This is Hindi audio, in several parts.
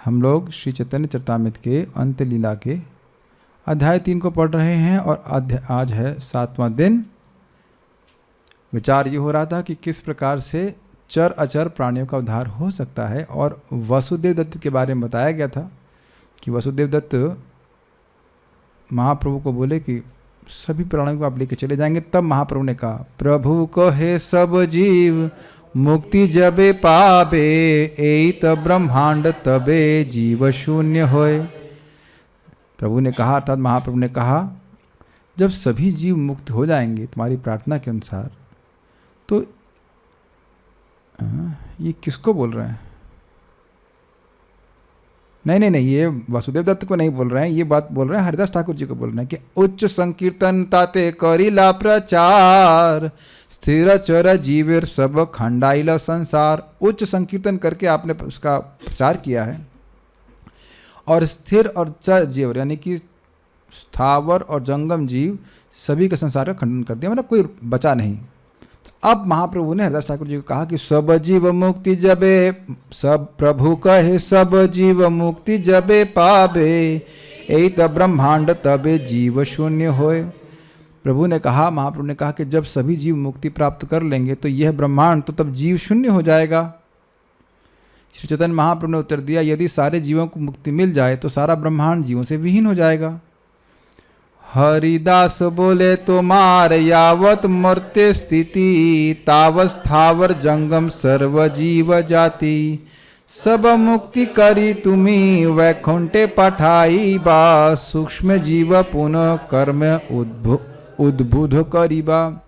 हम लोग श्री चैतन्य चरितामृत के अंत्य लीला के अध्याय 3 को पढ़ रहे हैं और आज है 7वां दिन। विचार ये हो रहा था कि किस प्रकार से चर अचर प्राणियों का उद्धार हो सकता है, और वसुदेव दत्त के बारे में बताया गया था कि वसुदेव दत्त महाप्रभु को बोले कि सभी प्राणियों को आप लेके चले जाएंगे। तब महाप्रभु ने कहा, प्रभु कहे सब जीव मुक्ति जबे पावे, एत ब्रह्मांड तबे जीव शून्य होए। प्रभु ने कहा, अर्थात महाप्रभु ने कहा, जब सभी जीव मुक्त हो जाएंगे तुम्हारी प्रार्थना के अनुसार, तो ये किसको बोल रहे हैं? नहीं, ये वासुदेव दत्त को नहीं बोल रहे हैं, ये बात बोल रहे हैं हरिदास ठाकुर जी को बोल रहे हैं कि उच्च संकीर्तन ताते करिला प्रचार, स्थिर चर जीवेर सब खंडाइला संसार। उच्च संकीर्तन करके आपने उसका प्रचार किया है, और स्थिर और चर जीव यानी कि स्थावर और जंगम जीव सभी का संसार का खंडन कर दिया, मतलब कोई बचा नहीं। अब महाप्रभु ने हरिदास ठाकुर जी को कहा कि सब जीव मुक्ति जबे, सब प्रभु कहे सब जीव मुक्ति जबे पावे, एत ब्रह्मांड तबे जीव शून्य होए। प्रभु ने कहा, महाप्रभु ने कहा कि जब सभी जीव मुक्ति प्राप्त कर लेंगे तो यह ब्रह्मांड, तो तब जीव शून्य हो जाएगा। श्री चैतन्य महाप्रभु ने उत्तर दिया, यदि सारे जीवों को मुक्ति मिल जाए तो सारा ब्रह्मांड जीवों से विहीन हो जाएगा। हरिदास बोले तुम्हार यावत मर्त्य स्थिति, तावस्थावर जंगम सर्व जीव जाति, सब मुक्ति करी तुम्ही वैकुंठे पठाई बा, सूक्ष्म जीव पुनः कर्म उद्बुध करीबा।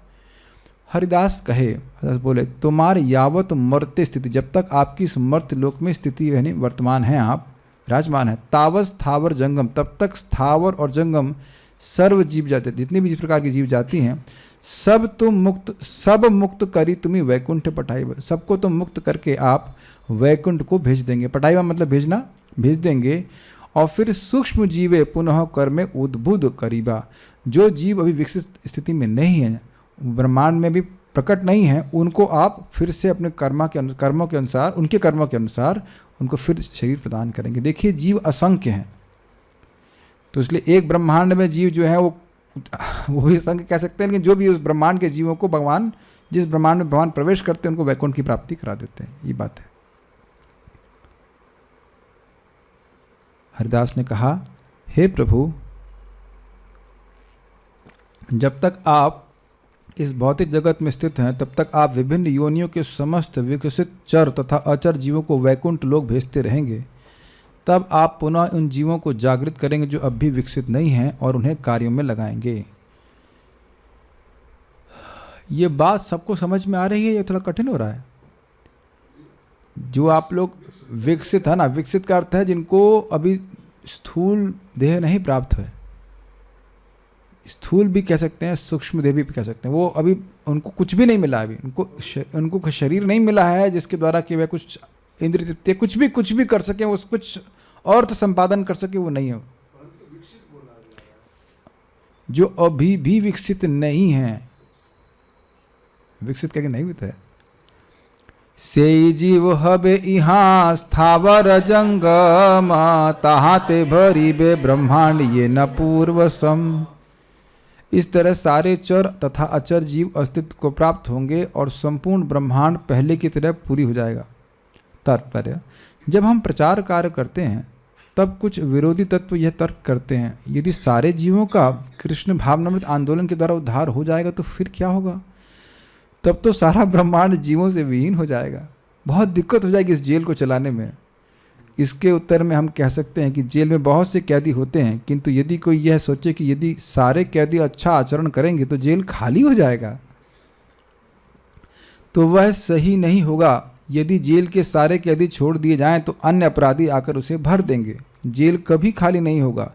हरिदास कहे, हरिदास बोले, तुम्हार यावत मर्त्य स्थिति, जब तक आपकी इस मर्त्य लोक में स्थिति यानी वर्तमान है, आप विराजमान है, तावत स्थावर जंगम, तब तक स्थावर और जंगम सर्व जीव जाते, जितनी भी जिस प्रकार की जीव जाती हैं, सब मुक्त करी तुम्हें वैकुंठ पठाईबा, सबको तुम मुक्त करके आप वैकुंठ को भेज देंगे। पठाईबा मतलब भेजना, भेज देंगे। और फिर सूक्ष्म जीवे पुनः कर्मे उद्बुध करीबा, जो जीव अभी विकसित स्थिति में नहीं है, ब्रह्मांड में भी प्रकट नहीं है, उनको आप फिर से अपने कर्मों के अनुसार उनको फिर शरीर प्रदान करेंगे। देखिए, जीव असंख्य हैं, तो इसलिए एक ब्रह्मांड में जीव जो है वो भी संख्य कह सकते हैं, लेकिन जो भी उस ब्रह्मांड के जीवों को भगवान, जिस ब्रह्मांड में भगवान प्रवेश करते हैं, उनको वैकुंठ की प्राप्ति करा देते हैं। ये बात है। हरिदास ने कहा, हे प्रभु, जब तक आप इस भौतिक जगत में स्थित हैं, तब तक आप विभिन्न योनियों के समस्त विकसित चर तथा अचर जीवों को वैकुंठ लोक भेजते रहेंगे। तब आप पुनः उन जीवों को जागृत करेंगे जो अब भी विकसित नहीं हैं, और उन्हें कार्यों में लगाएंगे। ये बात सबको समझ में आ रही है? ये थोड़ा कठिन हो रहा है? जो आप लोग विकसित है ना, विकसित का अर्थ है जिनको अभी स्थूल देह नहीं प्राप्त है, स्थूल भी कह सकते हैं, सूक्ष्म देह भी कह सकते हैं। वो अभी उनको कुछ भी नहीं मिला, अभी उनको शरीर नहीं मिला है जिसके द्वारा कि वह कुछ इंद्रिय तृप्ति कुछ भी कर सके, वो कुछ अर्थ संपादन कर सके, वो नहीं हो। जो अभी भी विकसित नहीं है, विकसित करके नहीं होता है, से जीव हबे इहाँ स्थावर जंगम, ताहाते भरी बे ब्रह्मांड ये न पूर्व सम। इस तरह सारे चर तथा अचर जीव अस्तित्व को प्राप्त होंगे और संपूर्ण ब्रह्मांड पहले की तरह पूरी हो जाएगा। तात्पर्य, जब हम प्रचार कार्य करते हैं तब कुछ विरोधी तत्व यह तर्क करते हैं, यदि सारे जीवों का कृष्ण भावनामृत आंदोलन के द्वारा उद्धार हो जाएगा तो फिर क्या होगा? तब तो सारा ब्रह्मांड जीवों से विहीन हो जाएगा, बहुत दिक्कत हो जाएगी इस जेल को चलाने में। इसके उत्तर में हम कह सकते हैं कि जेल में बहुत से कैदी होते हैं, किंतु यदि कोई यह सोचे कि यदि सारे कैदी अच्छा आचरण करेंगे तो जेल खाली हो जाएगा, तो वह सही नहीं होगा। यदि जेल के सारे कैदी छोड़ दिए जाएं तो अन्य अपराधी आकर उसे भर देंगे, जेल कभी खाली नहीं होगा,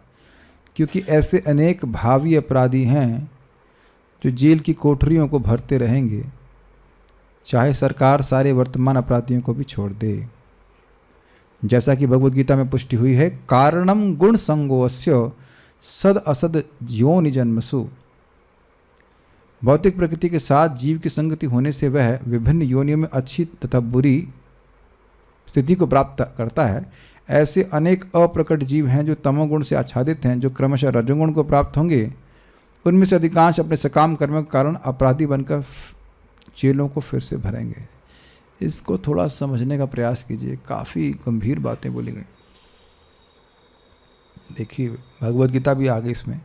क्योंकि ऐसे अनेक भावी अपराधी हैं जो जेल की कोठरियों को भरते रहेंगे, चाहे सरकार सारे वर्तमान अपराधियों को भी छोड़ दे। जैसा कि भगवद गीता में पुष्टि हुई है, कारणम गुण संगोस्य सद असद योनि जन्मसु। भौतिक प्रकृति के साथ जीव की संगति होने से वह विभिन्न योनियों में अच्छी तथा बुरी स्थिति को प्राप्त करता है। ऐसे अनेक अप्रकट जीव हैं जो तमोगुण से आच्छादित हैं, जो क्रमशः रजोगुण को प्राप्त होंगे। उनमें से अधिकांश अपने सकाम कर्म के कारण अपराधी बनकर जेलों को फिर से भरेंगे। इसको थोड़ा समझने का प्रयास कीजिए, काफ़ी गंभीर बातें बोली गई। देखिए भगवद गीता भी आ गई इसमें।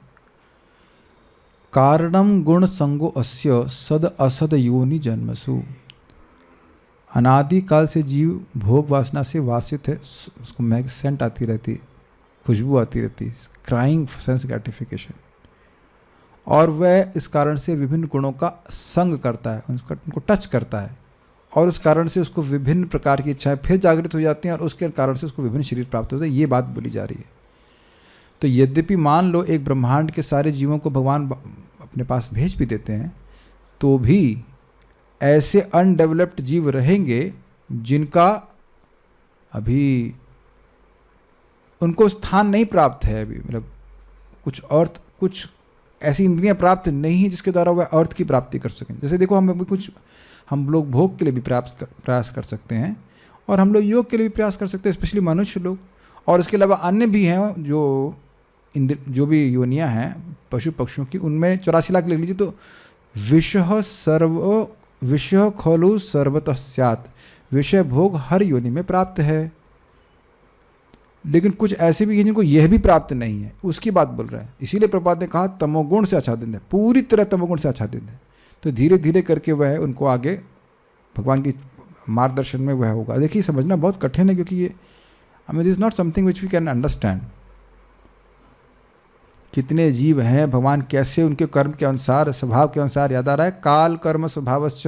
कारणम गुण संगो अस्य सद असद योनि जन्मसु। अनादिकाल से जीव भोग वासना से वासित है, उसको महक सेंट आती रहती, खुशबू आती रहती, क्राइंग सेंस ग्रेटिफिकेशन, और वह इस कारण से विभिन्न गुणों का संग करता है, उनको टच करता है, और उस कारण से उसको विभिन्न प्रकार की इच्छाएं फिर जागृत हो जाती हैं, और उसके कारण से उसको विभिन्न शरीर प्राप्त होते हैं। ये बात बोली जा रही है। तो यद्यपि मान लो एक ब्रह्मांड के सारे जीवों को भगवान अपने पास भेज भी देते हैं, तो भी ऐसे अनडेवलप्ड जीव रहेंगे जिनका अभी उनको स्थान नहीं प्राप्त है, अभी मतलब कुछ अर्थ, कुछ ऐसी इंद्रियां प्राप्त नहीं है जिसके द्वारा वह अर्थ की प्राप्ति कर सकें। जैसे देखो हम लोग भोग के लिए भी प्रयास कर सकते हैं, और हम लोग योग के लिए भी प्रयास कर सकते हैं, स्पेशली मनुष्य लोग, और इसके अलावा अन्य भी हैं जो भी योनियां हैं पशु पक्षियों की, उनमें 84 लाख ले लीजिए तो विषय खलु सर्वतः स्यात्, विषय भोग हर योनि में प्राप्त है। लेकिन कुछ ऐसे भी हैं जिनको यह भी प्राप्त नहीं है, उसकी बात बोल रहा है। इसीलिए प्रभुपाद ने कहा तमोगुण से आच्छादित है, पूरी तरह तमोगुण से आच्छादित है। तो धीरे धीरे करके वह उनको आगे भगवान की मार्गदर्शन में वह होगा। देखिए समझना बहुत कठिन है, क्योंकि ये this is not something which we can understand. कितने जीव हैं, भगवान कैसे उनके कर्म के अनुसार, स्वभाव के अनुसार, याद आ रहा है काल कर्म स्वभावश्च,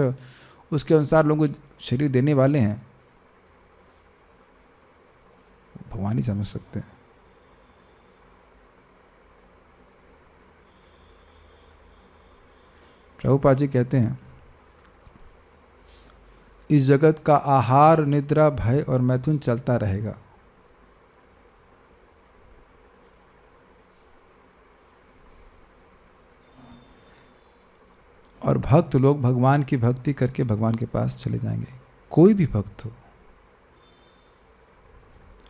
उसके अनुसार लोगों को शरीर देने वाले हैं, भगवान ही समझ सकते हैं। प्रभुपाद जी कहते हैं इस जगत का आहार, निद्रा, भय और मैथुन चलता रहेगा। और भक्त लोग भगवान की भक्ति करके भगवान के पास चले जाएंगे। कोई भी भक्त हो,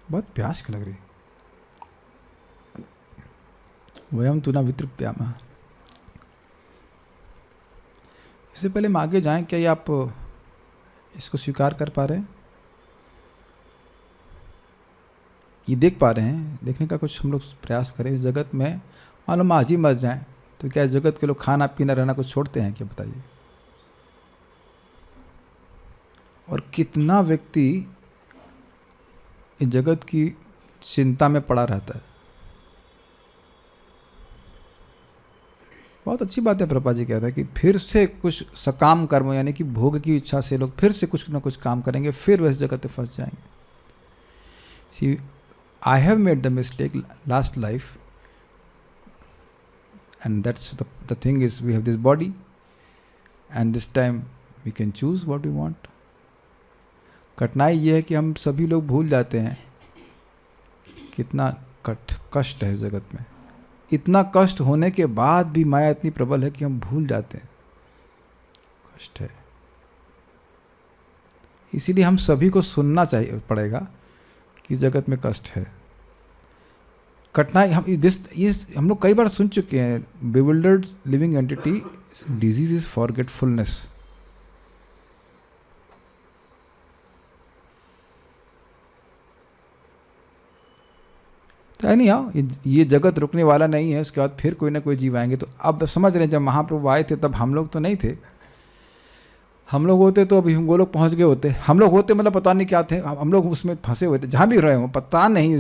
बहुत प्यास क्यों लग रही, वयम तु न वितृप्यामः। इससे पहले हम आगे जाएं, क्या ये आप इसको स्वीकार कर पा रहे हैं, ये देख पा रहे हैं? देखने का कुछ हम लोग प्रयास करें। इस जगत में मालूम आज ही मर जाएं तो क्या जगत के लोग खाना पीना रहना कुछ छोड़ते हैं क्या, बताइए? और कितना व्यक्ति इस जगत की चिंता में पड़ा रहता है। बहुत अच्छी बात है, प्रभुपाद जी कहता है कि फिर से कुछ सकाम कर्म, यानी कि भोग की इच्छा से लोग फिर से कुछ ना कुछ काम करेंगे, फिर वह इस जगत में फंस जाएंगे। See I have made the mistake last life, and that's the thing is we have this body and this time we can choose what we want. कठिनाई ये है कि हम सभी लोग भूल जाते हैं कितना कष्ट है इस जगत में। इतना कष्ट होने के बाद भी माया इतनी प्रबल है कि हम भूल जाते हैं कष्ट है। इसीलिए हम सभी को सुनना चाहिए पड़ेगा कि जगत में कष्ट है, कठिनाई। हम लोग कई बार सुन चुके हैं, bewildered living entity disease is forgetfulness. तो है नहीं, हाँ ये जगत रुकने वाला नहीं है, उसके बाद फिर कोई ना कोई जीव आएंगे। तो अब समझ रहे हैं, जब महाप्रभु आए थे तब हम लोग तो नहीं थे, हम लोग होते तो अभी हम गोलोक पहुंच गए होते। हम लोग होते मतलब पता नहीं क्या थे, हम लोग उसमें फंसे हुए थे, जहाँ भी रहे हों पता नहीं।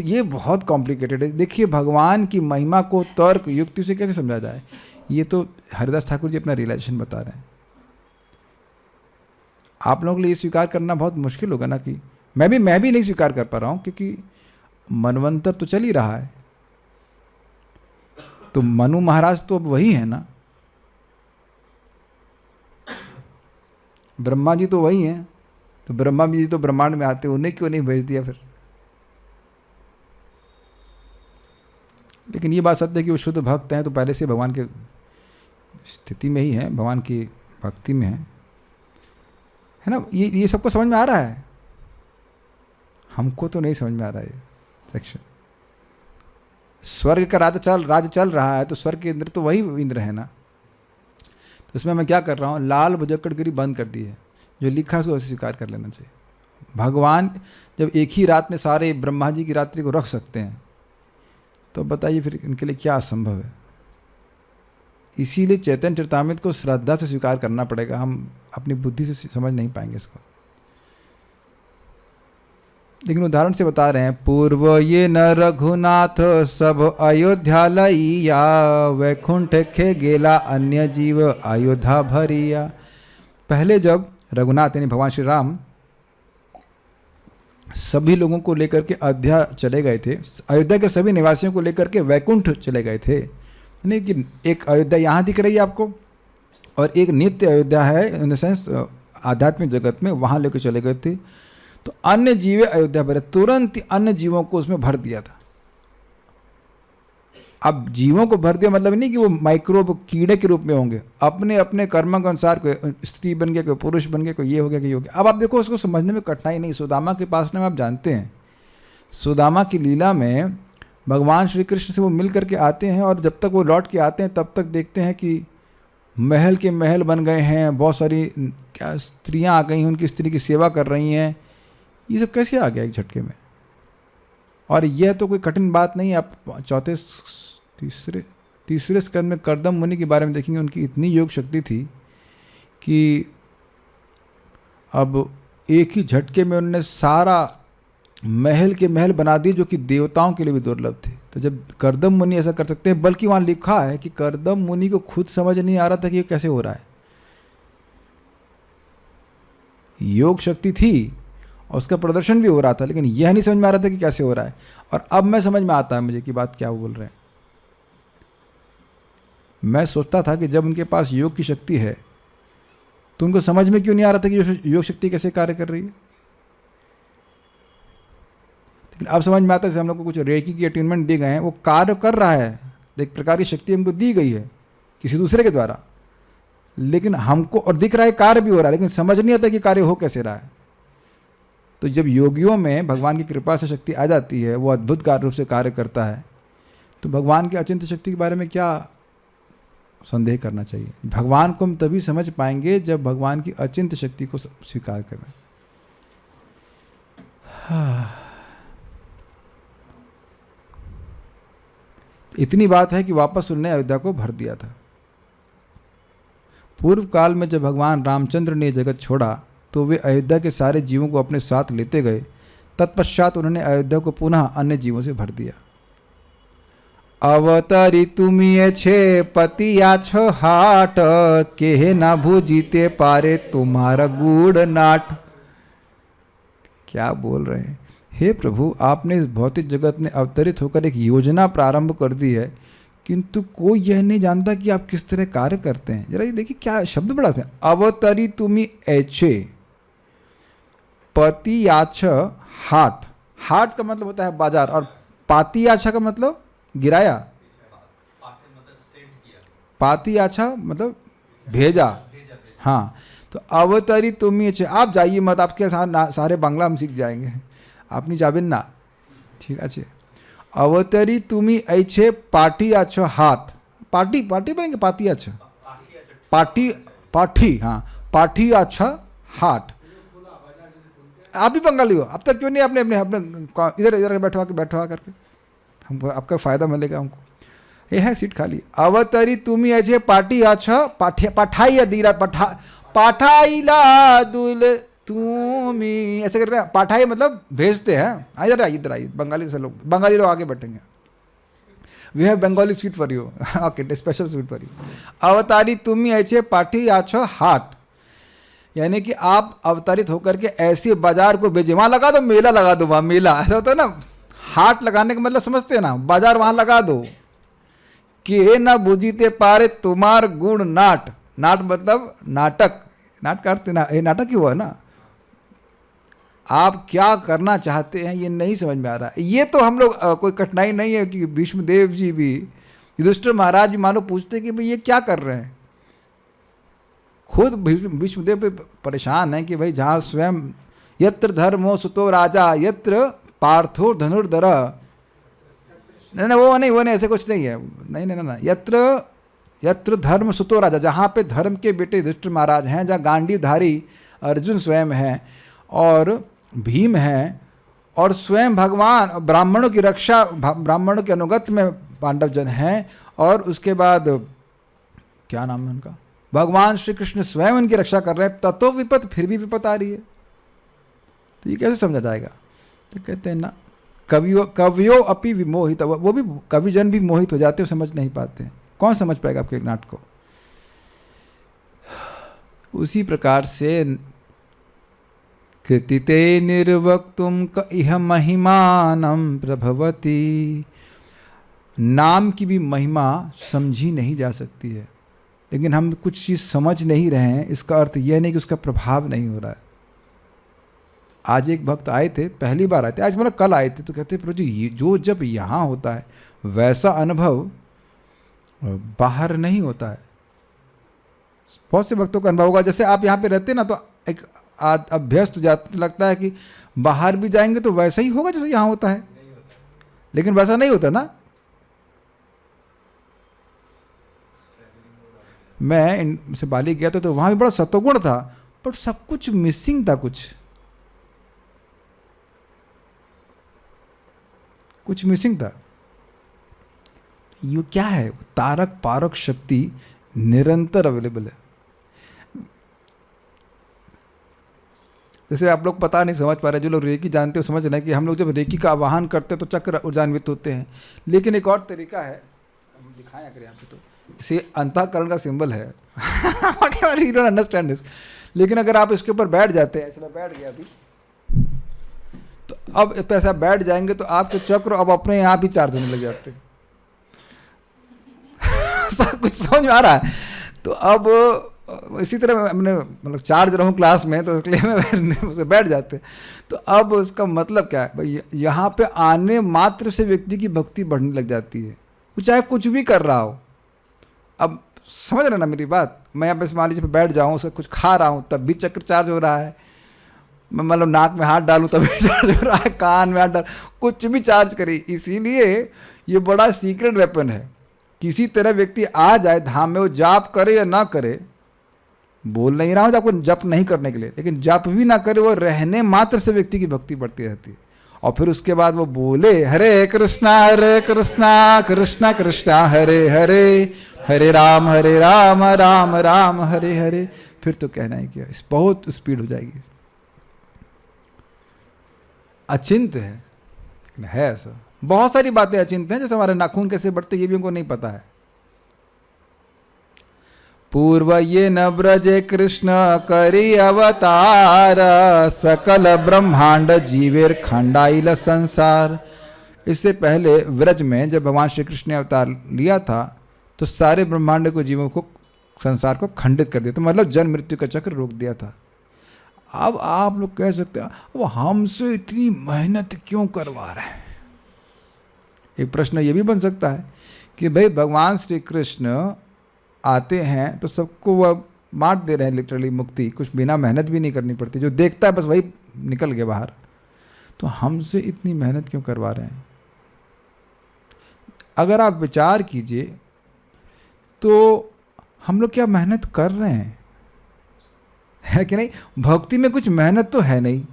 ये बहुत कॉम्प्लिकेटेड है। देखिए भगवान की महिमा को तर्क युक्ति से कैसे समझा जाए, ये तो हरिदास ठाकुर जी अपना रियलाइजेशन बता रहे हैं। आप लोगों के लिए स्वीकार करना बहुत मुश्किल होगा ना, कि मैं भी नहीं स्वीकार कर पा रहा हूँ, क्योंकि मनवंतर तो चल ही रहा है। तो मनु महाराज तो अब वही है ना, ब्रह्मा जी तो वही हैं। तो ब्रह्मा जी तो ब्रह्मांड में आते, उन्हें क्यों नहीं भेज दिया फिर? लेकिन ये बात सत्य है कि वो शुद्ध भक्त हैं, तो पहले से भगवान के स्थिति में ही है, भगवान की भक्ति में है ना। ये सबको समझ में आ रहा है। हमको तो नहीं समझ में आ रहा है ये सेक्शन। स्वर्ग का राज चल रहा है तो स्वर्ग के अंदर तो वही इंद्र है ना, तो इसमें मैं क्या कर रहा हूँ, लाल भुजक्कड़गिरी बंद कर दी है, जो लिखा है उसको वैसे स्वीकार कर लेना चाहिए। भगवान जब एक ही रात में सारे ब्रह्मा जी की रात्रि को रख सकते हैं तो बताइए फिर इनके लिए क्या असंभव है। इसीलिए चैतन्य चरितामृत को श्रद्धा से स्वीकार करना पड़ेगा, हम अपनी बुद्धि से समझ नहीं पाएंगे इसको। लेकिन उदाहरण से बता रहे हैं, पूर्व ये न रघुनाथ सब अयोध्या लईया, वैकुंठ खे गेला अन्य जीव अयोध्या भरिया। पहले जब रघुनाथ यानी भगवान श्री राम सभी लोगों को लेकर के अयोध्या चले गए थे, अयोध्या के सभी निवासियों को लेकर के वैकुंठ चले गए थे, यानी कि एक अयोध्या यहाँ दिख रही है आपको और एक नित्य अयोध्या है इन द सेंस आध्यात्मिक जगत में, वहाँ लेकर चले गए थे। तो अन्य जीवे अयोध्या भरे, तुरंत अन्य जीवों को उसमें भर दिया था। अब जीवों को भर दिया मतलब नहीं कि वो माइक्रोब कीड़े के रूप में होंगे, अपने अपने कर्म के अनुसार कोई स्त्री बन गया, कोई पुरुष बन गया, कोई ये हो गया, कोई हो गया। अब आप देखो उसको समझने में कठिनाई नहीं। सुदामा के पास में आप जानते हैं, सुदामा की लीला में भगवान श्री कृष्ण से वो मिल करके आते हैं और जब तक वो लौट के आते हैं तब तक देखते हैं कि महल के महल बन गए हैं, बहुत सारी क्या स्त्रियाँ आ गई हैं, उनकी स्त्री की सेवा कर रही हैं। ये सब कैसे आ गया एक झटके में? और यह तो कोई कठिन बात नहीं है। आप तीसरे स्कंद में कर्दम मुनि के बारे में देखेंगे, उनकी इतनी योग शक्ति थी कि अब एक ही झटके में उन्होंने सारा महल के महल बना दिए, जो कि देवताओं के लिए भी दुर्लभ थे। तो जब कर्दम मुनि ऐसा कर सकते हैं, बल्कि वहाँ लिखा है कि कर्दम मुनि को खुद समझ नहीं आ रहा था कि ये कैसे हो रहा है। योग शक्ति थी और उसका प्रदर्शन भी हो रहा था, लेकिन यह नहीं समझ में आ रहा था कि कैसे हो रहा है। और अब मैं समझ में आता है मुझे कि बात क्या बोल रहे हैं। मैं सोचता था कि जब उनके पास योग की शक्ति है तो उनको समझ में क्यों नहीं आ रहा था कि योग शक्ति कैसे कार्य कर रही है। लेकिन अब समझ में आता है, जैसे हम लोग को कुछ रेकी की अटेनमेंट दी गए हैं, वो कार्य कर रहा है, एक प्रकार की शक्ति हमको दी गई है किसी दूसरे के द्वारा, लेकिन हमको और दिख रहा है कार्य भी हो रहा है, लेकिन समझ नहीं आता कि कार्य हो कैसे रहा है। तो जब योगियों में भगवान की कृपा से शक्ति आ जाती है, वो अद्भुत कार्य रूप से कार्य करता है, तो भगवान की अचिंत्य शक्ति के बारे में क्या संदेह करना चाहिए। भगवान को हम तभी समझ पाएंगे जब भगवान की अचिंत्य शक्ति को स्वीकार करें। इतनी बात है कि वापस उन्होंने अयोध्या को भर दिया था। पूर्व काल में जब भगवान रामचंद्र ने जगत छोड़ा तो वे अयोध्या के सारे जीवों को अपने साथ लेते गए। तत्पश्चात उन्होंने अयोध्या को पुनः अन्य जीवों से भर दिया। अवतरी तुम्हें छे पतिया छ हाट, केहे ना भूजीते पारे तुम्हारा गूढ़ नाट। क्या बोल रहे हैं? हे प्रभु, आपने इस भौतिक जगत में अवतरित होकर एक योजना प्रारंभ कर दी है, किंतु कोई यह नहीं जानता कि आप किस तरह कार्य करते हैं। जरा ये देखिए क्या शब्द बड़ा से, अवतरी तुम्हें ऐछे पतियाछ हाट। हाट का मतलब होता है बाजार, और पातियाछा का मतलब गिराया, पातियाछा मतलब भेजा। हाँ, तो अवतरी तुम्हें छे, आप जाइए मत, आपके सारे बांग्ला हम सीख जाएंगे, আপনি যাবেন না, ঠিক আছে। अवतरी তুমি ऐछे पाठी आछो हाथ, पाठी पाठी बोलेंगे, पाती अच्छा, पाठी पाठी, हाँ पाठी अच्छा हाट। आप भी बंगाली हो, अब तक क्यों नहीं आपने अपने अपने इधर इधर बैठवा करके, हमको आपका फायदा मिलेगा हमको। ये है सीट खाली। अवतरी तुम्हें ऐछे पाठी अच्छा पठाई दीरा पठा पाठाईला दुल तुमी, ऐसे कर रहे हैं। पाठाई मतलब भेजते हैं। इधर आइए, इधर आइए, बंगाली से लोग, बंगाली लोग आगे बैठेंगे। We have Bengali sweet for you, okay, special sweet for you. अवतारी तुम्ही ऐसे पाठी आछो हाट, यानी कि आप अवतारित होकर के ऐसे बाजार को भेजे, वहां लगा दो मेला, लगा दो वहां मेला, ऐसा होता है ना। हाट लगाने का मतलब समझते हैं ना, बाजार वहां लगा दो। कि ना बुझीते पारे तुम्हार गुण नाट, नाट मतलब नाटक, नाट करते ना, ये नाटक ही हुआ ना। आप क्या करना चाहते हैं ये नहीं समझ में आ रहा है। ये तो हम लोग कोई कठिनाई नहीं है कि भीष्मदेव जी भी, युधिष्ठिर महाराज भी मान लो पूछते कि भाई ये क्या कर रहे हैं। खुद भीष्मदेव पे परेशान है कि भाई जहाँ स्वयं यत्र धर्मो सुतो राजा यत्र पार्थो धनुर्धर। नहीं वो नहीं ऐसे कुछ नहीं है। नहीं यत्र धर्म सुतो राजा, जहाँ पे धर्म के बेटे युधिष्ठिर महाराज हैं, जहाँ गांडीवधारी अर्जुन स्वयं हैं और भीम हैं और स्वयं भगवान ब्राह्मणों की रक्षा, ब्राह्मणों के अनुगत में पांडव जन हैं, और उसके बाद क्या नाम है उनका, भगवान श्री कृष्ण स्वयं उनकी रक्षा कर रहे हैं, ततो विपत, फिर भी विपत आ रही है। तो ये कैसे समझा जाएगा? तो कहते हैं ना, कवियो अपि विमोहित, वो भी कवि जन भी मोहित हो जाते हैं, समझ नहीं पाते। कौन समझ पाएगा आपके नाटक को? उसी प्रकार से कृतिते निर्वक्तुम इह महिमानं प्रभवति, नाम की भी महिमा समझी नहीं जा सकती है। लेकिन हम कुछ चीज़ समझ नहीं रहे हैं, इसका अर्थ यह नहीं कि उसका प्रभाव नहीं हो रहा है। आज एक भक्त आए थे, पहली बार आए थे, आज मतलब कल आए थे, तो कहते प्रभु जी ये जो जब यहाँ होता है वैसा अनुभव बाहर नहीं होता है। बहुत से भक्तों का अनुभव होगा, जैसे आप यहाँ पे रहते ना, तो एक अभ्यस्त हो जाता, लगता है कि बाहर भी जाएंगे तो वैसा ही होगा जैसे यहाँ होता है, लेकिन वैसा नहीं होता ना। मैं इनसे बाली गया था तो वहाँ भी बड़ा सतोगुण था, पर सब कुछ मिसिंग था, कुछ मिसिंग था। ये क्या है? तारक पारक शक्ति निरंतर अवेलेबल है। जैसे आप लोग पता नहीं समझ पा रहे, जो लोग रेकी जानते हो समझ रहे हैं कि हम लोग जब रेकी का आवाहन करते हैं तो चक्र ऊर्जान्वित होते हैं। लेकिन एक और तरीका है, हम दिखाएं अगर यहाँ पे, तो इसे अंतःकरण का सिंबल है। You don't understand this। लेकिन अगर आप इसके ऊपर बैठ जाते हैं, ऐसे मैं बैठ गया अभी, तो अब ऐसा बैठ जाएंगे तो आपके चक्र अब अपने आप ही चार्ज होने लग जाते हैं। सब कुछ समझ में आ रहा है? तो अब इसी तरह मैंने मतलब चार्ज रहूँ क्लास में, तो इसलिए मैं बैठ जाते। तो अब उसका मतलब क्या है भाई, यहाँ पे आने मात्र से व्यक्ति की भक्ति बढ़ने लग जाती है, वो चाहे कुछ भी कर रहा हो। अब समझ रहे ना मेरी बात? मैं यहाँ पे मान लीजिए बैठ जाऊँ, उसका कुछ खा रहा हूँ तब भी चक्र चार्ज हो रहा है, मैं मतलब नाक में हाथ डालूँ तब भी चार्ज हो रहा है, कान में हाथ डाल, कुछ भी चार्ज करे। इसीलिए ये बड़ा सीक्रेट वेपन है। किसी तरह व्यक्ति आ जाए धाम में, वो जाप करे या ना करे, बोल नहीं रहा हूँ आपको जप नहीं करने के लिए, लेकिन जप भी ना करे, वो रहने मात्र से व्यक्ति की भक्ति बढ़ती रहती है। और फिर उसके बाद वो बोले हरे कृष्णा कृष्णा कृष्णा हरे हरे, हरे राम राम राम हरे हरे, फिर तो कहना है क्या, इस बहुत स्पीड हो जाएगी। अचिंत्य है ऐसा। बहुत सारी बातें अचिंत्य हैं, जैसे हमारे नाखून कैसे बढ़ते ये भी उनको नहीं पता है। पूर्व ये न ब्रजे कृष्ण करी अवतार, सकल ब्रह्मांड जीवेर खंडाइल संसार। इससे पहले व्रज में जब भगवान श्री कृष्ण ने अवतार लिया था तो सारे ब्रह्मांड को, जीवों को, संसार को खंडित कर दिया, तो मतलब जन्म मृत्यु का चक्र रोक दिया था। अब आप लोग कह सकते हैं अब हमसे इतनी मेहनत क्यों करवा रहे हैं? एक प्रश्न ये भी बन सकता है कि भाई भगवान श्री कृष्ण आते हैं तो सबको वह बांट दे रहे हैं लिटरली मुक्ति, कुछ बिना मेहनत भी नहीं करनी पड़ती, जो देखता है बस वही निकल गया बाहर, तो हमसे इतनी मेहनत क्यों करवा रहे हैं? अगर आप विचार कीजिए तो हम लोग क्या मेहनत कर रहे हैं? है कि नहीं? भक्ति में कुछ मेहनत तो है नहीं।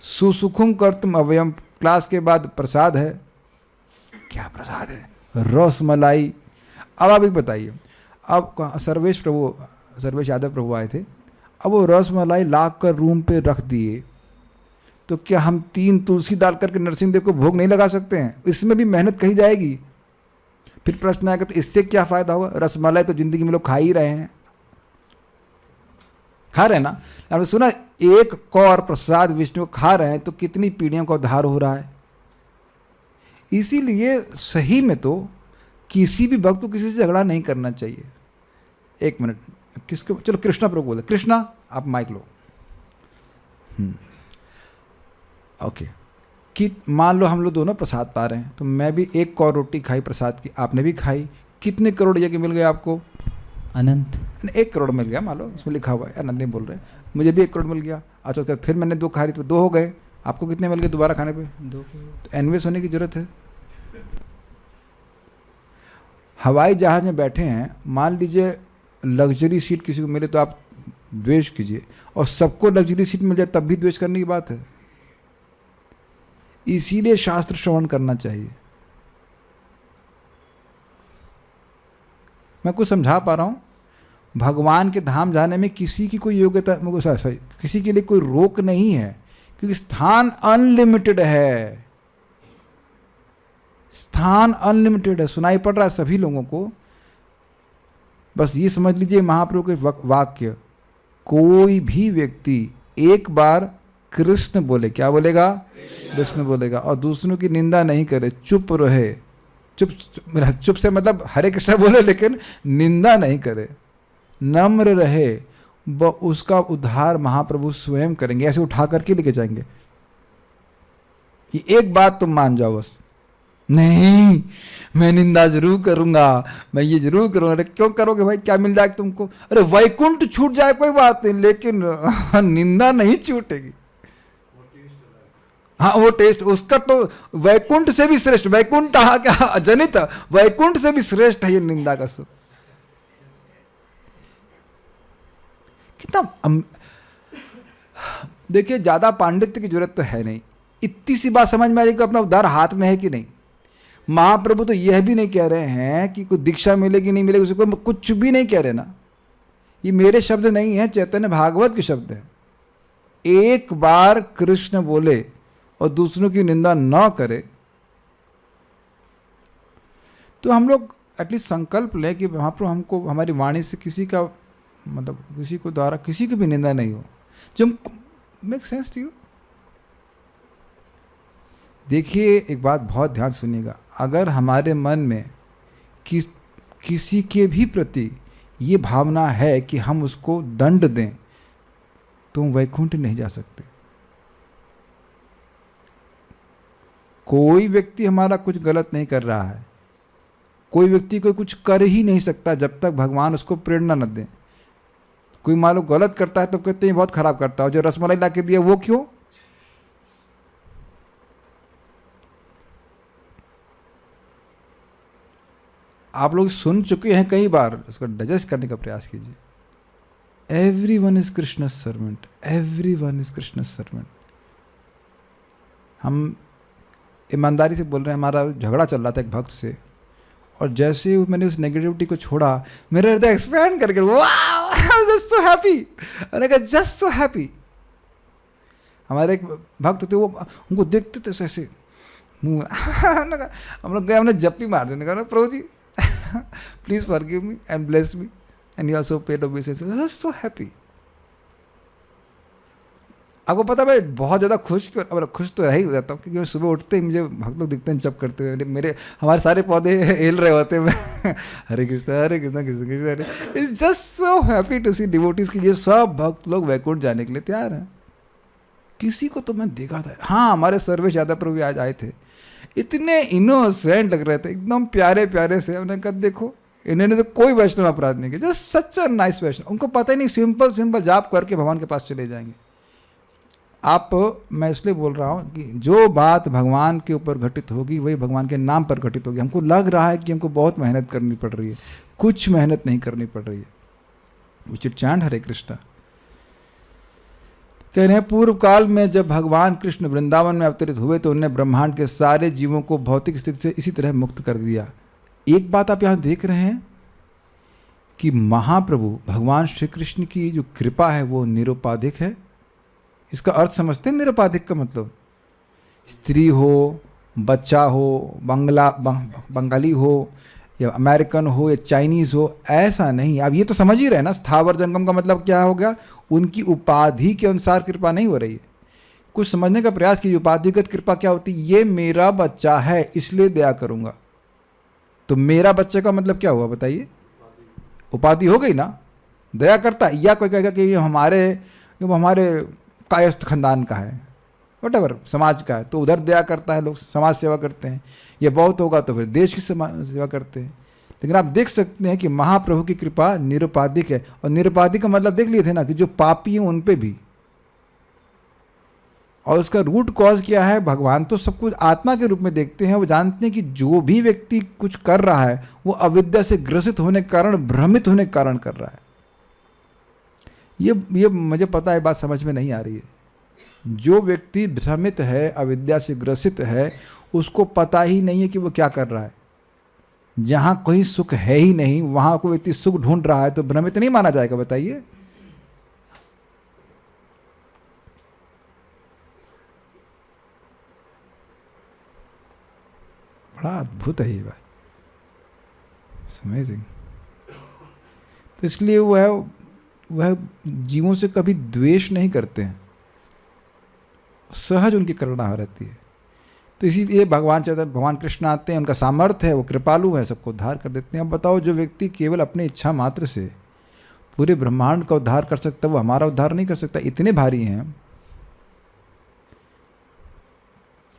सुसुखुम कर्तुम अवयम, क्लास के बाद प्रसाद है। क्या प्रसाद है? रस मलाई। अब आप एक बताइए, अब सर्वेश यादव प्रभु आए थे, अब वो रस मलाई ला कर रूम पे रख दिए, तो क्या हम 3 तुलसी डाल करके नरसिंहदेव को भोग नहीं लगा सकते हैं? इसमें भी मेहनत कही जाएगी। फिर प्रश्न आएगा तो इससे क्या फायदा होगा? रसमलाई तो जिंदगी में लोग खा ही रहे हैं, खा रहे हैं ना? आपने सुना एक कौर प्रसाद विष्णु खा रहे हैं तो कितनी पीढ़ियों का उद्धार हो रहा है। इसीलिए सही में तो किसी भी भक्त को किसी से झगड़ा नहीं करना चाहिए। एक मिनट, किसके, चलो कृष्णा प्रभु बोले, कृष्णा आप माइक लो। ओके, कि मान लो हम लोग दोनों प्रसाद पा रहे हैं, तो मैं भी 1 कौर रोटी खाई प्रसाद की, आपने भी खाई, कितने करोड़ यज्ञ मिल गए आपको? अनंत। 1 करोड़ मिल गया, मान लो उसमें लिखा हुआ है, अनंत नहीं बोल रहे, मुझे भी 1 करोड़ मिल गया, अच्छा तो फिर मैंने 2 खा ली तो 2 हो गए, आपको कितने मिल गए दोबारा खाने पे? 2। तो एनवेस होने की जरूरत है? हवाई जहाज में बैठे हैं, मान लीजिए लग्जरी सीट किसी को मिले तो आप द्वेष कीजिए, और सबको लग्जरी सीट मिल जाए तब भी द्वेष करने की बात है। इसीलिए शास्त्र श्रवण करना चाहिए। मैं कुछ समझा पा रहा हूं? भगवान के धाम जाने में किसी की कोई योग्यता, किसी के लिए कोई रोक नहीं है, क्योंकि स्थान अनलिमिटेड है। स्थान अनलिमिटेड है। सुनाई पड़ रहा है सभी लोगों को? बस ये समझ लीजिए महाप्रभु के वाक्य, कोई भी व्यक्ति एक बार कृष्ण बोले, क्या बोलेगा? कृष्ण बोलेगा, और दूसरों की निंदा नहीं करे, चुप रहे, चुप से मतलब हरे कृष्ण बोले लेकिन निंदा नहीं करे, नम्र रहे, उसका उद्धार महाप्रभु स्वयं करेंगे, ऐसे उठा करके लेके जाएंगे। ये एक बात तुम मान जाओ बस। नहीं, मैं निंदा जरूर करूंगा, मैं ये जरूर करूंगा। अरे क्यों करोगे भाई, क्या मिल जाएगा तुमको? अरे वैकुंठ छूट जाए कोई बात नहीं, लेकिन निंदा नहीं छूटेगी। हाँ, वो टेस्ट उसका तो वैकुंठ से भी श्रेष्ठ, वैकुंठ क्या जनित, वैकुंठ से भी श्रेष्ठ है ये निंदा का सुख। कितना देखिए, ज्यादा पांडित्य की जरूरत तो है नहीं, इतनी सी बात समझ में आ जाएगी अपना उद्धार हाथ में है कि नहीं। महाप्रभु तो यह भी नहीं कह रहे हैं कि कोई दीक्षा मिलेगी नहीं मिलेगी, उसको कुछ भी नहीं कह रहे ना। ये मेरे शब्द नहीं है, चैतन्य भागवत के शब्द हैं। एक बार कृष्ण बोले और दूसरों की निंदा न करे, तो हम लोग एटलीस्ट संकल्प लें कि महाप्रभु हमको हमारी वाणी से किसी का मतलब किसी को द्वारा किसी की भी निंदा नहीं हो। जो मेक सेंस टू यू? देखिए एक बात बहुत ध्यान सुनिएगा, अगर हमारे मन में किसी के भी प्रति ये भावना है कि हम उसको दंड दें, तो हम वैकुंठ नहीं जा सकते। कोई व्यक्ति हमारा कुछ गलत नहीं कर रहा है, कोई व्यक्ति को कुछ कर ही नहीं सकता जब तक भगवान उसको प्रेरणा न दे। कोई मान लो गलत करता है तो कहते हैं बहुत खराब करता है, जो रसमलाई ला के दिया वो क्यों? आप लोग सुन चुके हैं कई बार, इसको डाइजेस्ट करने का प्रयास कीजिए। Everyone is Krishna servant, everyone is Krishna servant. हम ईमानदारी से बोल रहे हैं, हमारा झगड़ा चल रहा था एक भक्त से, और जैसे ही मैंने उस नेगेटिविटी को छोड़ा, मेरा हृदय एक्सपैंड करके, वाह, I was just so happy, मैंने कहा जस्ट सो हैप्पी। हमारे एक भक्त थे, वो उनको देखते थे ऐसे मुंह हम लोग गए, हमने जप्पी मार दी, कहा प्रभु जी please forgive me and bless me and you also paid obeisance, just so happy. आपको पता है मैं बहुत ज़्यादा खुश तो रह ही जाता हूँ, क्योंकि सुबह उठते ही मुझे भक्त लोग दिखते हैं जप करते हुए, मेरे हमारे सारे पौधे हिल रहे होते हैं, मैं Hare Krishna Krishna Krishna Hare. It's just so happy to see devotees की ये सब भक्त लोग वैकुंठ जाने के लिए तैयार हैं। किसी को तो मैं देखा था, हाँ हमारे सर्वेश यादव प्रभु आज आए थे, इतने इनोसेंट लग रहे थे, एकदम प्यारे प्यारे से। उन्होंने कहा देखो इन्होंने तो कोई वैष्णव अपराध नहीं किया, जस्ट सच अ नाइस वैष्णव। उनको पता ही नहीं, सिंपल सिंपल जाप करके भगवान के पास चले जाएंगे। आप, मैं इसलिए बोल रहा हूँ कि जो बात भगवान के ऊपर घटित होगी वही भगवान के नाम पर घटित होगी। हमको लग रहा है कि हमको बहुत मेहनत करनी पड़ रही है, कुछ मेहनत नहीं करनी पड़ रही है। विचित चांड हरे कृष्णा कह रहे हैं, पूर्व काल में जब भगवान कृष्ण वृंदावन में अवतरित हुए तो उन्होंने ब्रह्मांड के सारे जीवों को भौतिक स्थिति से इसी तरह मुक्त कर दिया। एक बात आप यहाँ देख रहे हैं कि महाप्रभु भगवान श्री कृष्ण की जो कृपा है वो निरुपाधिक है। इसका अर्थ समझते हैं निरुपाधिक का मतलब? स्त्री हो, बच्चा हो, बंगाली हो या अमेरिकन हो या चाइनीज़ हो, ऐसा नहीं। अब ये तो समझ ही रहे ना, स्थावर जंगम का मतलब क्या हो गया? उनकी उपाधि के अनुसार कृपा नहीं हो रही है। कुछ समझने का प्रयास कीजिए, उपाधिगत कृपा क्या होती है? ये मेरा बच्चा है इसलिए दया करूँगा। तो मेरा बच्चे का मतलब क्या हुआ बताइए? उपाधि हो गई ना, दया करता। या कोई कहेगा कि ये हमारे कायस्थ खानदान का है, वटेवर समाज का है, तो उधर दया करता है, लोग समाज सेवा करते हैं। ये बहुत होगा तो फिर देश की सेवा करते हैं। लेकिन आप देख सकते हैं कि महाप्रभु की कृपा निरुपाधिक है। और निरुपाधिक का मतलब देख लिए थे ना, कि जो पापी हैं उन पे भी और उसका रूट कॉज क्या है? भगवान तो सब कुछ आत्मा के रूप में देखते हैं। वो जानते हैं कि जो भी व्यक्ति कुछ कर रहा है वो अविद्या से ग्रसित होने के कारण, भ्रमित होने के कारण कर रहा है। ये मुझे पता है, बात समझ में नहीं आ रही है। जो व्यक्ति भ्रमित है, अविद्या से ग्रसित है, उसको पता ही नहीं है कि वो क्या कर रहा है। जहां कोई सुख है ही नहीं, वहां कोई व्यक्ति सुख ढूंढ रहा है तो भ्रमित नहीं माना जाएगा? बताइए। बड़ा अद्भुत है ये बात, अमेजिंग। तो इसलिए वह जीवों से कभी द्वेष नहीं करते हैं, सहज उनकी करुणा रहती है। तो इसीलिए भगवान कृष्ण आते हैं, उनका सामर्थ्य है, वो कृपालु है, सबको उद्धार कर देते हैं। अब बताओ, जो व्यक्ति केवल अपनी इच्छा मात्र से पूरे ब्रह्मांड का उद्धार कर सकता है, वो हमारा उद्धार नहीं कर सकता? इतने भारी हैं।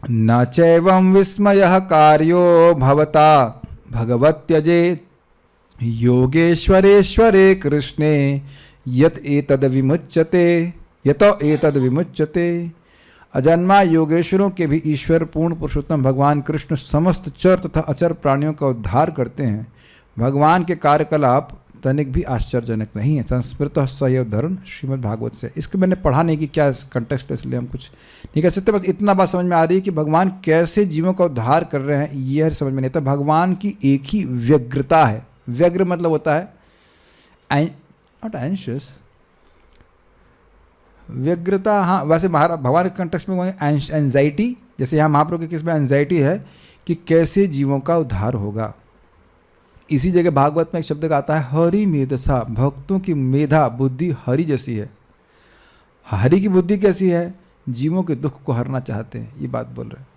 न चैवं विस्मयः कार्यो भवता भगवत्यजे योगेश्वरेश्वरे कृष्णे यत एतद विमुच्यते। अजन्मा योगेश्वरों के भी ईश्वर पूर्ण पुरुषोत्तम भगवान कृष्ण समस्त चर तथा अचर प्राणियों का उद्धार करते हैं। भगवान के कार्यकलाप तनिक भी आश्चर्यजनक नहीं है। संस्मृत सय उद्धरण श्रीमद् भागवत से। इसको मैंने पढ़ा नहीं कि क्या कंटेक्स्ट, इसलिए हम कुछ नहीं कह सकते। बस इतना बात समझ में आ रही है कि भगवान कैसे जीवों का उद्धार कर रहे हैं, यह समझ में नहीं आता। भगवान की एक ही व्यग्रता है। व्यग्र मतलब होता है नॉट एंशियस, व्यग्रता। हाँ, वैसे भगवान के कंटेक्स्ट में एंजाइटी, जैसे यहाँ महाप्रभु के किस में एंजाइटी है कि कैसे जीवों का उद्धार होगा। इसी जगह भागवत में एक शब्द आता है हरि मेधसा, भक्तों की मेधा बुद्धि हरि जैसी है। हरि की बुद्धि कैसी है? जीवों के दुख को हरना चाहते हैं, ये बात बोल रहे हैं।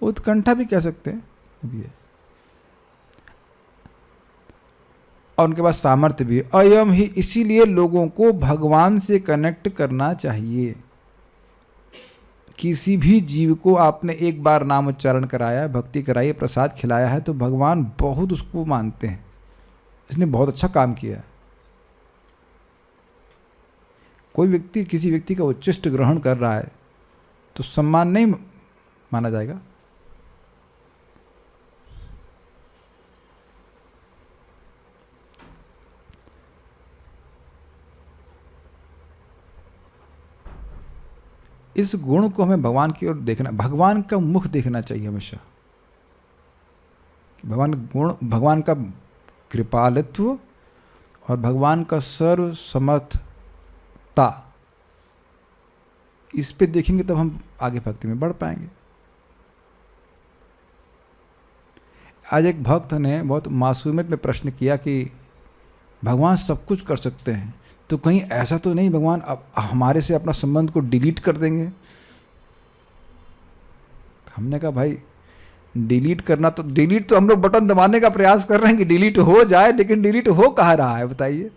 उत्कंठा भी कह सकते हैं भी है, और उनके पास सामर्थ्य भी है। अयम ही, इसीलिए लोगों को भगवान से कनेक्ट करना चाहिए। किसी भी जीव को आपने एक बार नाम उच्चारण कराया, भक्ति कराई, प्रसाद खिलाया है, तो भगवान बहुत उसको मानते हैं, इसने बहुत अच्छा काम किया है। कोई व्यक्ति किसी व्यक्ति का उच्चिष्ट ग्रहण कर रहा है तो सम्मान नहीं माना जाएगा। इस गुण को हमें भगवान की ओर देखना, भगवान का मुख देखना चाहिए हमेशा। भगवान का कृपालित्व और भगवान का सर्व समर्थता, इस पे देखेंगे तब हम आगे भक्ति में बढ़ पाएंगे। आज एक भक्त ने बहुत मासूमियत में प्रश्न किया कि भगवान सब कुछ कर सकते हैं, तो कहीं ऐसा तो नहीं भगवान अब हमारे से अपना संबंध को डिलीट कर देंगे? हमने कहा भाई डिलीट करना तो डिलीट तो हम लोग बटन दबाने का प्रयास कर रहे हैं कि डिलीट हो जाए, लेकिन डिलीट हो कहाँ रहा है बताइए?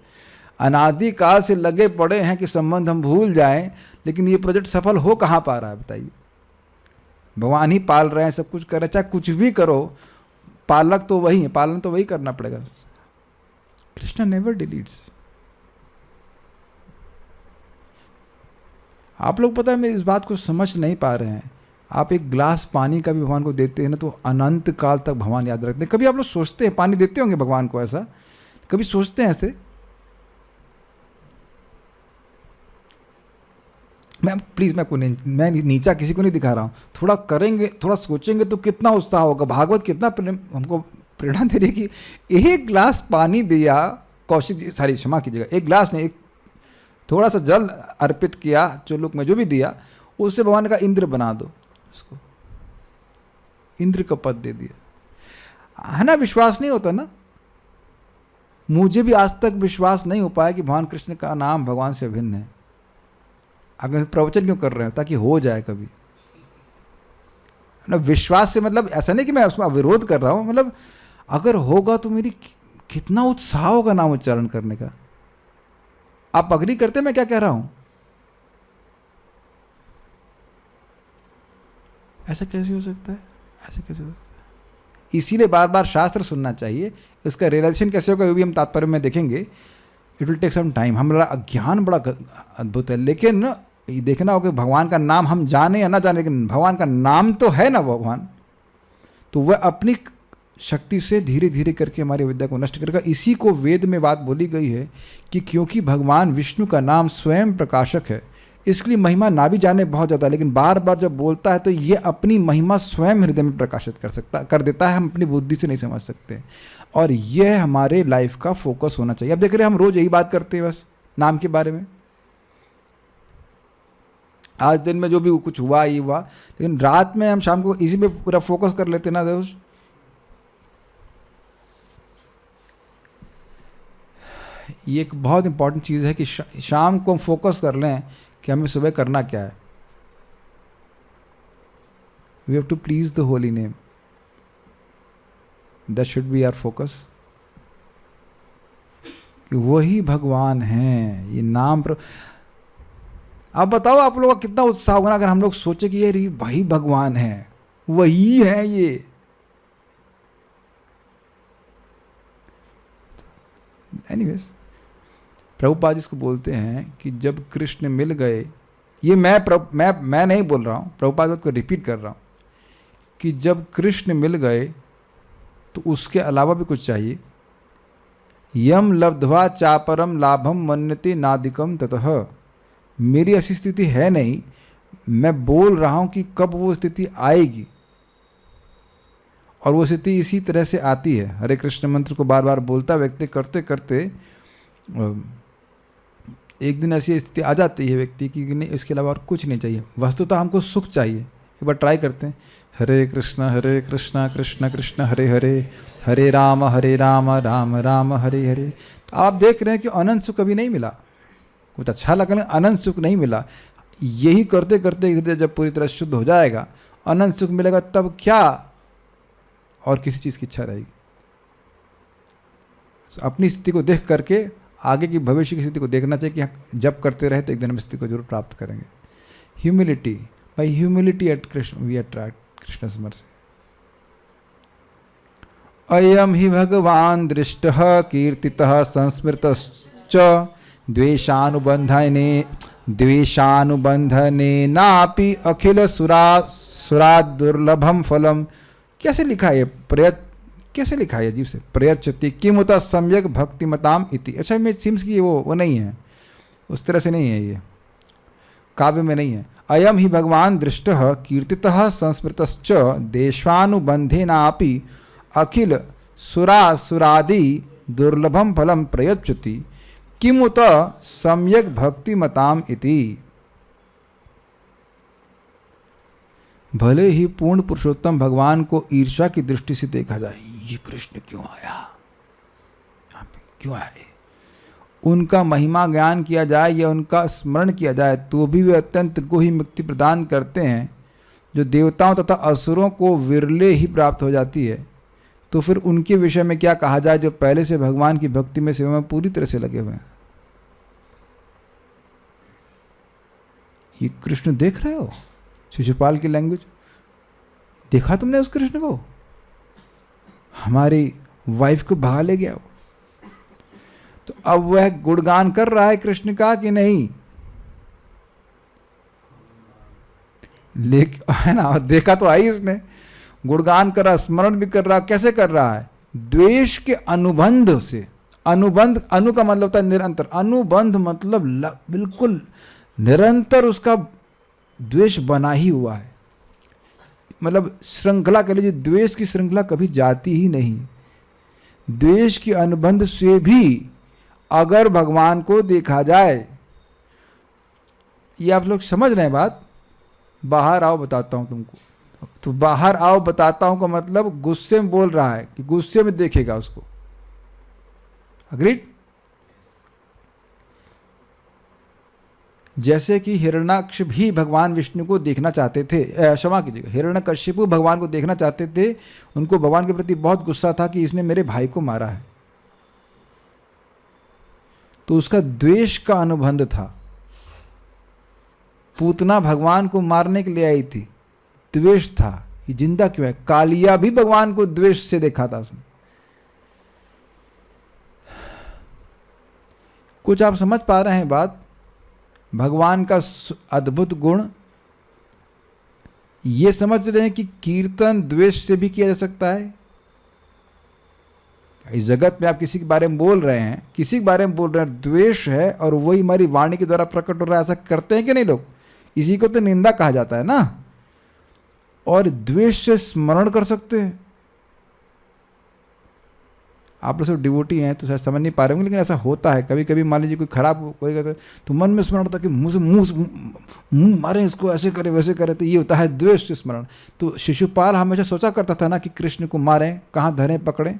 अनादि काल से लगे पड़े हैं कि संबंध हम भूल जाएं, लेकिन ये प्रोजेक्ट सफल हो कहाँ पा रहा है बताइए? भगवान ही पाल रहे हैं, सब कुछ कर रहे हैं, चाहे कुछ भी करो, पालक तो वही है, पालन तो वही करना पड़ेगा। Krishna never deletes. आप लोग पता है मैं इस बात को समझ नहीं पा रहे हैं। आप एक गिलास पानी का भी भगवान को देते हैं ना, तो अनंत काल तक भगवान याद रखते हैं। कभी आप लोग सोचते हैं, पानी देते होंगे भगवान को, ऐसा कभी सोचते हैं ऐसे? मैं नीचा किसी को नहीं दिखा रहा हूँ। थोड़ा करेंगे, थोड़ा सोचेंगे तो कितना उत्साह होगा। भागवत कितना हमको प्रेरणा दे रही है कि एक गिलास पानी दिया, कौशिक जी, सारी क्षमा कीजिएगा, एक गिलास नहीं, एक थोड़ा सा जल अर्पित किया, चुल्लुक में जो भी दिया, उससे भगवान का इंद्र बना दो, उसको इंद्र का पद दे दिया। है ना? विश्वास नहीं होता ना। मुझे भी आज तक विश्वास नहीं हो पाया कि भगवान कृष्ण का नाम भगवान से अभिन्न है। अगर प्रवचन क्यों कर रहे हैं? ताकि हो जाए कभी ना। विश्वास से मतलब ऐसा नहीं कि मैं उसमें विरोध कर रहा हूं, मतलब अगर होगा तो मेरी कितना उत्साह होगा नाम उच्चारण करने का। आप अग्री करते हैं मैं क्या कह रहा हूं? ऐसा कैसे हो सकता है? ऐसा कैसे हो सकता है? इसीलिए बार बार शास्त्र सुनना चाहिए। उसका रियलाइजेशन कैसे होगा वो भी हम तात्पर्य में देखेंगे। It will take some time. हमारा अज्ञान बड़ा अद्भुत है, लेकिन ये देखना होगा भगवान का नाम हम जाने या ना जाने, लेकिन भगवान का नाम तो है ना भगवान, तो वह अपनी शक्ति से धीरे धीरे करके हमारी विद्या को नष्ट करेगा। इसी को वेद में बात बोली गई है कि क्योंकि भगवान विष्णु का नाम स्वयं प्रकाशक है, इसलिए महिमा ना भी जाने बहुत ज़्यादा, लेकिन बार बार जब बोलता है तो ये अपनी महिमा स्वयं हृदय में प्रकाशित कर देता है, हम अपनी बुद्धि से नहीं समझ सकते। और यह हमारे लाइफ का फोकस होना चाहिए। अब देख रहे हैं हम रोज़ यही बात करते हैं बस नाम के बारे में, आज दिन में जो भी कुछ हुआ ये हुआ, लेकिन रात में हम शाम को इसी पे पूरा फोकस कर लेते ना दोस्त। ये एक बहुत इंपॉर्टेंट चीज़ है कि शाम को हम फोकस कर लें कि हमें सुबह करना क्या है। We have to please the holy name, that should be our focus, कि वही भगवान हैं। ये नाम पर अब बताओ आप लोगों का कितना उत्साह होगा अगर हम लोग सोचे कि ये भाई भगवान है, वही है ये। एनीवेज, प्रभुपाद इसको बोलते हैं कि जब कृष्ण मिल गए, ये मैं नहीं बोल रहा हूँ, प्रभुपाद को रिपीट कर रहा हूँ कि जब कृष्ण मिल गए तो उसके अलावा भी कुछ चाहिए। यम लब्ध्वा चापरम लाभम मन्यते नादिकम ततः, मेरी ऐसी स्थिति है नहीं, मैं बोल रहा हूँ कि कब वो स्थिति आएगी, और वो स्थिति इसी तरह से आती है। हरे कृष्ण मंत्र को बार बार बोलता व्यक्ति करते करते एक दिन ऐसी स्थिति आ जाती है व्यक्ति की नहीं, इसके अलावा और कुछ नहीं चाहिए। वस्तुतः हमको सुख चाहिए। एक बार ट्राई करते हैं, हरे कृष्ण कृष्ण कृष्ण हरे हरे, हरे राम राम राम हरे हरे। तो आप देख रहे हैं कि अनंत सुख कभी नहीं मिला, कुछ अच्छा लगा लेकिन अनंत सुख नहीं मिला। यही करते करते हृदय जब पूरी तरह शुद्ध हो जाएगा, अनंत सुख मिलेगा, तब क्या और किसी चीज़ की इच्छा रहेगी। अपनी स्थिति को देख करके आगे की भविष्य की स्थिति को देखना चाहिए कि जब करते रहे तो एक दिन हम स्थिति को जरूर प्राप्त करेंगे। Humility, by humility at Krishna we attract कृष्ण's mercy। अयम ही भगवान दृष्टः कीर्तितः संस्मृतश्च द्वेषानुबंधने नापि अखिल सुरा दुर्लभम फलम। कैसे लिखा है कैसे लिखा है अजीब से, प्रयच्छति किमुत सम्यक भक्तिमताम इति। अच्छा मैं सिम्स की वो नहीं है, उस तरह से नहीं है, ये काव्य में नहीं है। अयम ही भगवान दृष्टः कीर्तितः संस्मृतश्च देशानुबंधेनापि अखिल सुरादि दुर्लभम फलम प्रयच्छति किमुत सम्यक भक्तिमताम इति। भले ही पूर्ण पुरुषोत्तम भगवान को ईर्ष्या की दृष्टि से देखा जाए, ये कृष्ण क्यों आया, यहाँ पे क्यों आए, उनका महिमा ज्ञान किया जाए या उनका स्मरण किया जाए, तो भी वे अत्यंत गुही मुक्ति प्रदान करते हैं, जो देवताओं तथा असुरों को विरले ही प्राप्त हो जाती है। तो फिर उनके विषय में क्या कहा जाए जो पहले से भगवान की भक्ति में सेवा में पूरी तरह से लगे हुए हैं। ये कृष्ण देख रहे हो, शिशुपाल की लैंग्वेज देखा तुमने उस कृष्ण को, हमारी वाइफ को भगा ले गया। तो अब वह गुणगान कर रहा है कृष्ण का कि नहीं, है ना, देखा तो आई उसने, गुणगान कर रहा, स्मरण भी कर रहा। कैसे कर रहा है, द्वेष के अनुबंध से। अनुबंध, अनु का मतलब होता है निरंतर, अनुबंध मतलब बिल्कुल निरंतर उसका द्वेष बना ही हुआ है। मतलब श्रृंखला कह लीजिए, द्वेष की श्रृंखला कभी जाती ही नहीं। द्वेष के अनुबंध से भी अगर भगवान को देखा जाए, ये आप लोग समझ रहे हैं बात, बाहर आओ बताता हूं तुमको। तो बाहर आओ बताता हूं का मतलब गुस्से में बोल रहा है कि गुस्से में देखेगा उसको। अग्रीड? जैसे कि हिरण्याक्ष भी भगवान विष्णु को देखना चाहते थे, क्षमा कीजिएगा, हिरण्यकश्यपु भगवान को देखना चाहते थे। उनको भगवान के प्रति बहुत गुस्सा था कि इसने मेरे भाई को मारा है, तो उसका द्वेष का अनुबंध था। पूतना भगवान को मारने के लिए आई थी, द्वेष था, ये जिंदा क्यों है। कालिया भी भगवान को द्वेष से देखा था उसने। कुछ आप समझ पा रहे हैं बात? भगवान का अद्भुत गुण, ये समझ रहे हैं कि कीर्तन द्वेष से भी किया जा सकता है। इस जगत में आप किसी के बारे में बोल रहे हैं, किसी के बारे में बोल रहे हैं, द्वेष है और वही हमारी वाणी के द्वारा प्रकट हो रहा है, ऐसा करते हैं कि नहीं लोग? इसी को तो निंदा कहा जाता है ना। और द्वेष से स्मरण कर सकते हैं। आप लोग सब डिवोटी हैं तो शायद समझ नहीं पा रहे होंगे, लेकिन ऐसा होता है कभी कभी। मान लीजिए कोई खराब कोई कहता है तो मन में स्मरण होता है कि मुंह मारे इसको, ऐसे करे वैसे करे, तो ये होता है द्वेष से स्मरण। तो शिशुपाल हमेशा सोचा करता था ना कि कृष्ण को मारें, कहाँ धरें पकड़ें,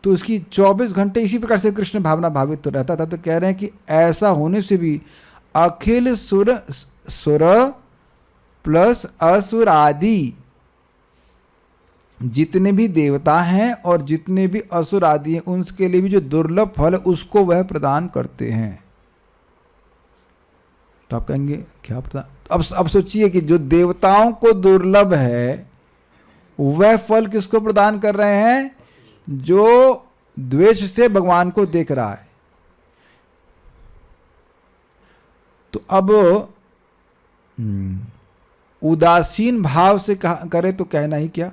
तो उसकी 24 घंटे इसी प्रकार से कृष्ण भावना भावित तो रहता था। तो कह रहे हैं कि ऐसा होने से भी अखिल सुर प्लस असुर आदि जितने भी देवता हैं और जितने भी असुर आदि हैं, उनके लिए भी जो दुर्लभ फल है उसको वह प्रदान करते हैं। तो आप कहेंगे क्या प्रदान? अब सोचिए कि जो देवताओं को दुर्लभ है वह फल किसको प्रदान कर रहे हैं? जो द्वेष से भगवान को देख रहा है। तो अब उदासीन भाव से करे तो कहना ही क्या,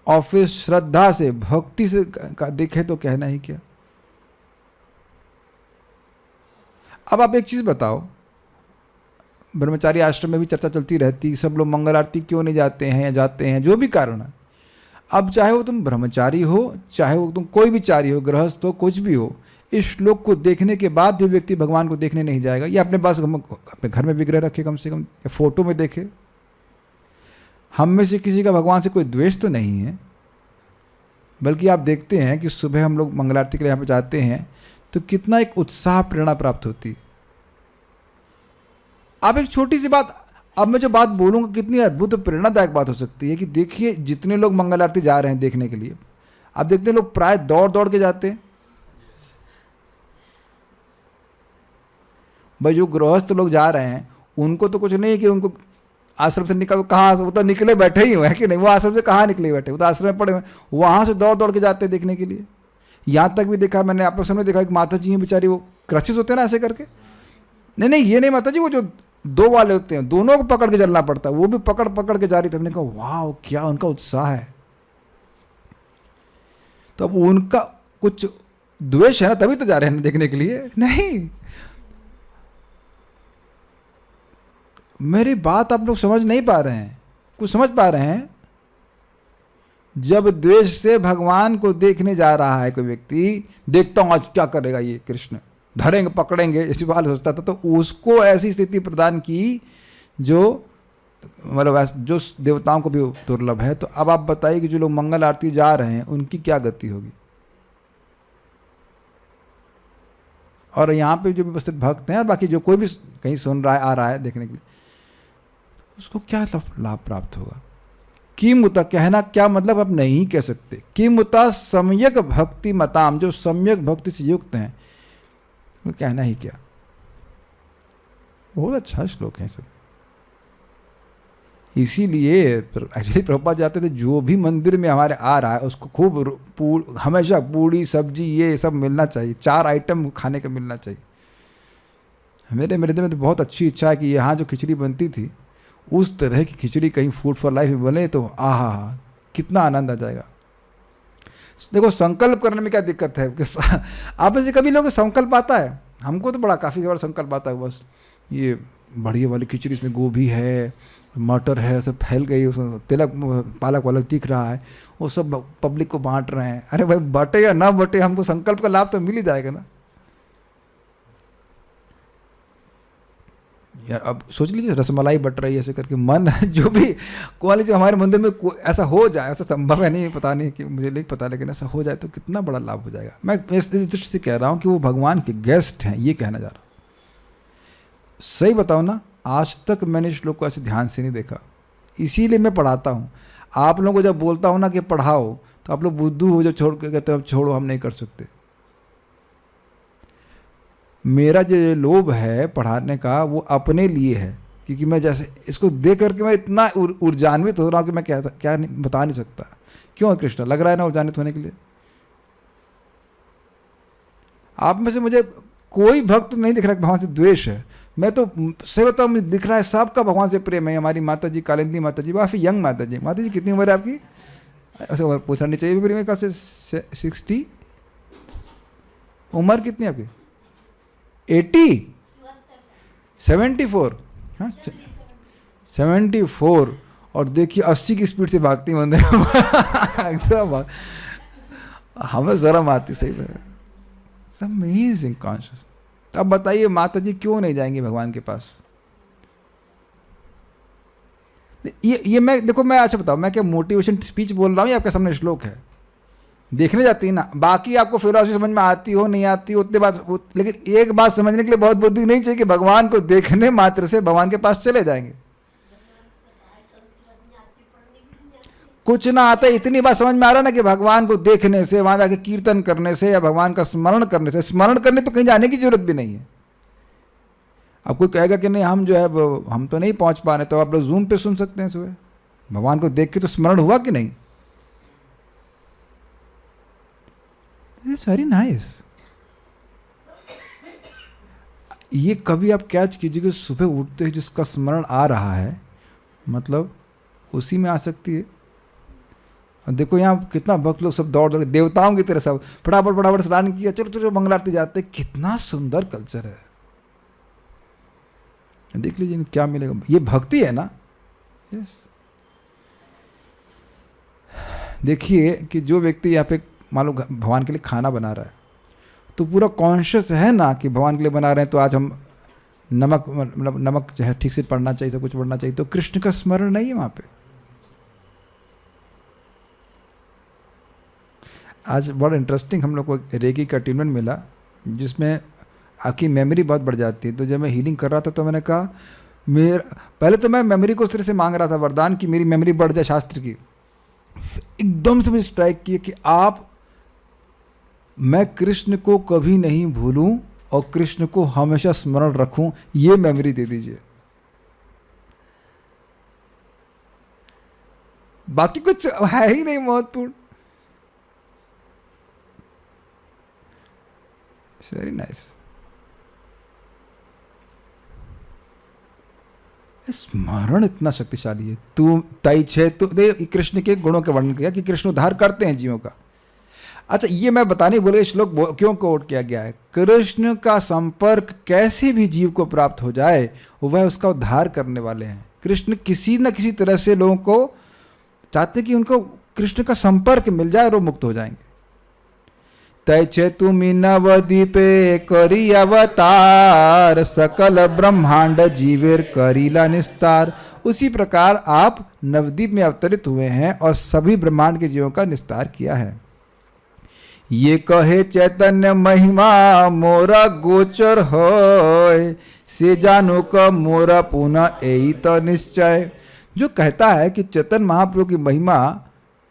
और फिर श्रद्धा से भक्ति से देखे तो कहना ही क्या। अब आप एक चीज बताओ, ब्रह्मचारी आश्रम में भी चर्चा चलती रहती, सब लोग मंगल आरती क्यों नहीं जाते हैं या जाते हैं, जो भी कारण है। अब चाहे वो तुम ब्रह्मचारी हो, चाहे वो तुम कोई भी चारी हो, गृहस्थ हो, कुछ भी हो, इस श्लोक को देखने के बाद भी व्यक्ति भगवान को देखने नहीं जाएगा। या अपने पास अपने घर में विग्रह रखे कम से कम, या फोटो में देखे। हम में से किसी का भगवान से कोई द्वेष तो नहीं है, बल्कि आप देखते हैं कि सुबह हम लोग मंगल आरती के लिए यहाँ पे जाते हैं तो कितना एक उत्साह प्रेरणा प्राप्त होती है। अब एक छोटी सी बात, अब मैं जो बात बोलूँगा कितनी अद्भुत प्रेरणादायक बात हो सकती है कि देखिए जितने लोग मंगल आरती जा रहे हैं देखने के लिए, आप देखते हैं लोग प्राय दौड़ दौड़ के जाते हैं। भाई जो गृहस्थ लोग जा रहे हैं उनको तो कुछ नहीं है कि उनको आश्रम से निकल, कहाँ वो तो निकले बैठे ही हुए हैं कि नहीं, वो आश्रम से कहाँ निकले बैठे, वो तो आश्रम में पड़े हुए, वहाँ से दौड़ दौड़ के जाते हैं देखने के लिए। यहाँ तक भी देखा मैंने, आप लोग सामने देखा कि माता जी हैं बेचारी, वो क्रचिस होते हैं ना ऐसे करके, नहीं ये नहीं माता जी, वो जो दो वाले होते हैं दोनों को पकड़ के चलना पड़ता है, वो भी पकड़ पकड़ के जा रही थी। हमने कहा वाह क्या उनका उत्साह है। तो अब उनका कुछ द्वेष है ना, तभी तो जा रहे हैं देखने के लिए। नहीं, मेरी बात आप लोग समझ नहीं पा रहे हैं, कुछ समझ पा रहे हैं। जब द्वेष से भगवान को देखने जा रहा है कोई व्यक्ति, देखता हूं आज क्या करेगा ये कृष्ण, धरेंगे पकड़ेंगे, इसी बात सोचता था, तो उसको ऐसी स्थिति प्रदान की जो मतलब जो देवताओं को भी दुर्लभ है। तो अब आप बताइए कि जो लोग मंगल आरती जा रहे हैं उनकी क्या गति होगी। और यहाँ पे जो उपस्थित भक्त हैं और बाकी जो कोई भी कहीं सुन रहा है, आ रहा है देखने के लिए, उसको क्या लाभ प्राप्त होगा। किमुता कहना क्या मतलब आप नहीं कह सकते। किमुता सम्यक भक्ति मताम, जो सम्यक भक्ति से युक्त हैं, वो कहना ही क्या। बहुत अच्छा श्लोक है सब। इसीलिए एक्चुअली प्रभुपाद जाते थे, जो भी मंदिर में हमारे आ रहा है उसको खूब हमेशा पूड़ी सब्जी ये सब मिलना चाहिए, 4 आइटम खाने का मिलना चाहिए। मेरे दिल में तो बहुत अच्छी इच्छा है कि यहाँ जो खिचड़ी बनती थी उस तरह की खिचड़ी कहीं फूड फॉर लाइफ में बने तो आहा कितना आनंद आ जाएगा। देखो संकल्प करने में क्या दिक्कत है कि आप में से कभी लोग संकल्प आता है, हमको तो बड़ा काफ़ी बार संकल्प आता है, बस ये बढ़िया वाली खिचड़ी, इसमें गोभी है, मटर है, सब फैल गई, उसमें तिलक पालक वालक दिख रहा है, वो सब पब्लिक को बांट रहे हैं। अरे भाई बटे या ना बटे, हमको संकल्प का लाभ तो मिल ही जाएगा ना यार। अब सोच लीजिए रसमलाई बट रही है ऐसे करके, मन जो भी क्वालिटी जो हमारे मंदिर में ऐसा हो जाए, ऐसा संभव है नहीं, पता नहीं कि मुझे नहीं पता, लेकिन ऐसा हो जाए तो कितना बड़ा लाभ हो जाएगा। मैं इस दृष्टि से कह रहा हूँ कि वो भगवान के गेस्ट हैं, ये कहना जा रहा हूँ। सही बताओ ना, आज तक मैंने इस श्लोक को ऐसे ध्यान से नहीं देखा, इसीलिए मैं पढ़ाता हूँ। आप लोगों को जब बोलता हूँ ना कि पढ़ाओ, तो आप लोग बुद्धू हो, जो छोड़ के कहते हैं छोड़ो हम नहीं कर सकते। मेरा जो लोभ है पढ़ाने का वो अपने लिए है, क्योंकि मैं जैसे इसको देख करके मैं इतना ऊर्जान्वित हो रहा हूँ कि मैं क्या नहीं, बता नहीं सकता। क्यों कृष्ण लग रहा है ना ऊर्जान्वित होने के लिए। आप में से मुझे कोई भक्त नहीं दिख रहा कि भगवान से द्वेष है। मैं तो सही बताऊं, मुझे दिख रहा है सबका भगवान से प्रेम है। हमारी माता जी कालिंदी माता जी काफ़ी यंग माता जी। माता जी कितनी उम्र है आपकी? ऐसे पूछना नहीं चाहिए मेरे कहा से 60। उम्र कितनी आपकी? 80? 74? हाँ 74। और देखिए 80 की स्पीड से भागती मंदिर एकदम हमें शर्म आती। सही है, अमेजिंग कॉन्शियस। अब बताइए माता जी क्यों नहीं जाएंगी भगवान के पास? ये मैं देखो, मैं अच्छा बताऊं, मैं क्या मोटिवेशन स्पीच बोल रहा हूँ या आपके सामने श्लोक है? देखने जाती है ना, बाकी आपको फिलॉसफी समझ में आती हो नहीं आती हो उतने बात, लेकिन एक बात समझने के लिए बहुत बुद्धि नहीं चाहिए कि भगवान को देखने मात्र से भगवान के पास चले जाएंगे। कुछ ना आता, इतनी बात समझ में आ रहा ना कि भगवान को देखने से, वहां जाके कीर्तन करने से या भगवान का स्मरण करने से, स्मरण करने तो कहीं जाने की जरूरत भी नहीं है। अब कोई कहेगा कि नहीं हम जो है हम तो नहीं पहुंच पा रहे, तो आप लोग जूम पे सुन सकते हैं सुबह। भगवान को देख के तो स्मरण हुआ कि नहीं? It's very nice. ये कभी आप कैच कीजिए कि सुबह उठते ही जिसका स्मरण आ रहा है, मतलब उसी में आ सकती है। देखो यहाँ कितना भक्त लोग सब दौड़ दौड़ देवताओं की तरह सब फटाफट फटाफट स्नान किया, चलो चलो मंगल आरती जाते। कितना सुंदर कल्चर है। देख लीजिए क्या मिलेगा। ये भक्ति है ना। यस। देखिए कि जो व्यक्ति यहाँ पे मान लो भगवान के लिए खाना बना रहा है, तो पूरा कॉन्शियस है ना कि भगवान के लिए बना रहे हैं, तो आज हम नमक मतलब नमक जो है ठीक से पढ़ना चाहिए, सब कुछ पढ़ना चाहिए। तो कृष्ण का स्मरण नहीं है वहाँ पे। आज बड़ा इंटरेस्टिंग हम लोग को रेकी का ट्रीटमेंट मिला जिसमें आपकी मेमोरी बहुत बढ़ जाती है। तो जब मैं हीलिंग कर रहा था तो मैंने कहा पहले तो मैं मेमोरी को उस तरह से मांग रहा था वरदान कि मेरी मेमोरी बढ़ जाए शास्त्र की। एकदम से मुझे स्ट्राइक किया कि मैं कृष्ण को कभी नहीं भूलूं और कृष्ण को हमेशा स्मरण रखूं, ये मेमोरी दे दीजिए। बाकी कुछ है ही नहीं महत्वपूर्ण। Very nice. स्मरण इतना शक्तिशाली है। तू तई छे तो कृष्ण के गुणों के वर्णन किया कि कृष्ण उद्धार करते हैं जीवों का। अच्छा, ये मैं बताने बोले श्लोक क्यों कोट किया गया है। कृष्ण का संपर्क कैसे भी जीव को प्राप्त हो जाए, वह उसका उद्धार करने वाले हैं। कृष्ण किसी न किसी तरह से लोगों को चाहते कि उनको कृष्ण का संपर्क मिल जाए और वो मुक्त हो जाएंगे। तैचे तुमी नवदीपे करी अवतार, सकल ब्रह्मांड जीवेर करीला निस्तार। उसी प्रकार आप नवदीप में अवतरित हुए हैं और सभी ब्रह्मांड के जीवों का निस्तार किया है। ये कहे चैतन्य महिमा मोरा गोचर होय, से जानो क मोरा पुनः एई तो निश्चय। जो कहता है कि चैतन्य महाप्रभु की महिमा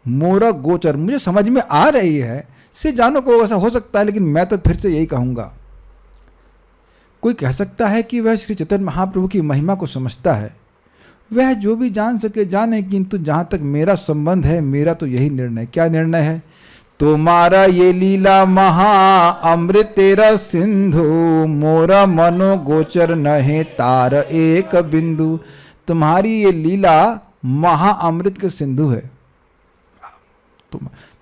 मोरा गोचर, मुझे समझ में आ रही है, से जानो को ऐसा हो सकता है, लेकिन मैं तो फिर से यही कहूंगा। कोई कह सकता है कि वह श्री चैतन्य महाप्रभु की महिमा को समझता है, वह जो भी जान सके जाने, किंतु जहां तक मेरा संबंध है, मेरा तो यही निर्णय। क्या निर्णय है? तुम्हारा ये लीला महा अमृत तेरा सिंधु, मोरा मनो गोचर नहे तार एक बिंदु। तुम्हारी ये लीला महा अमृत के सिंधु है।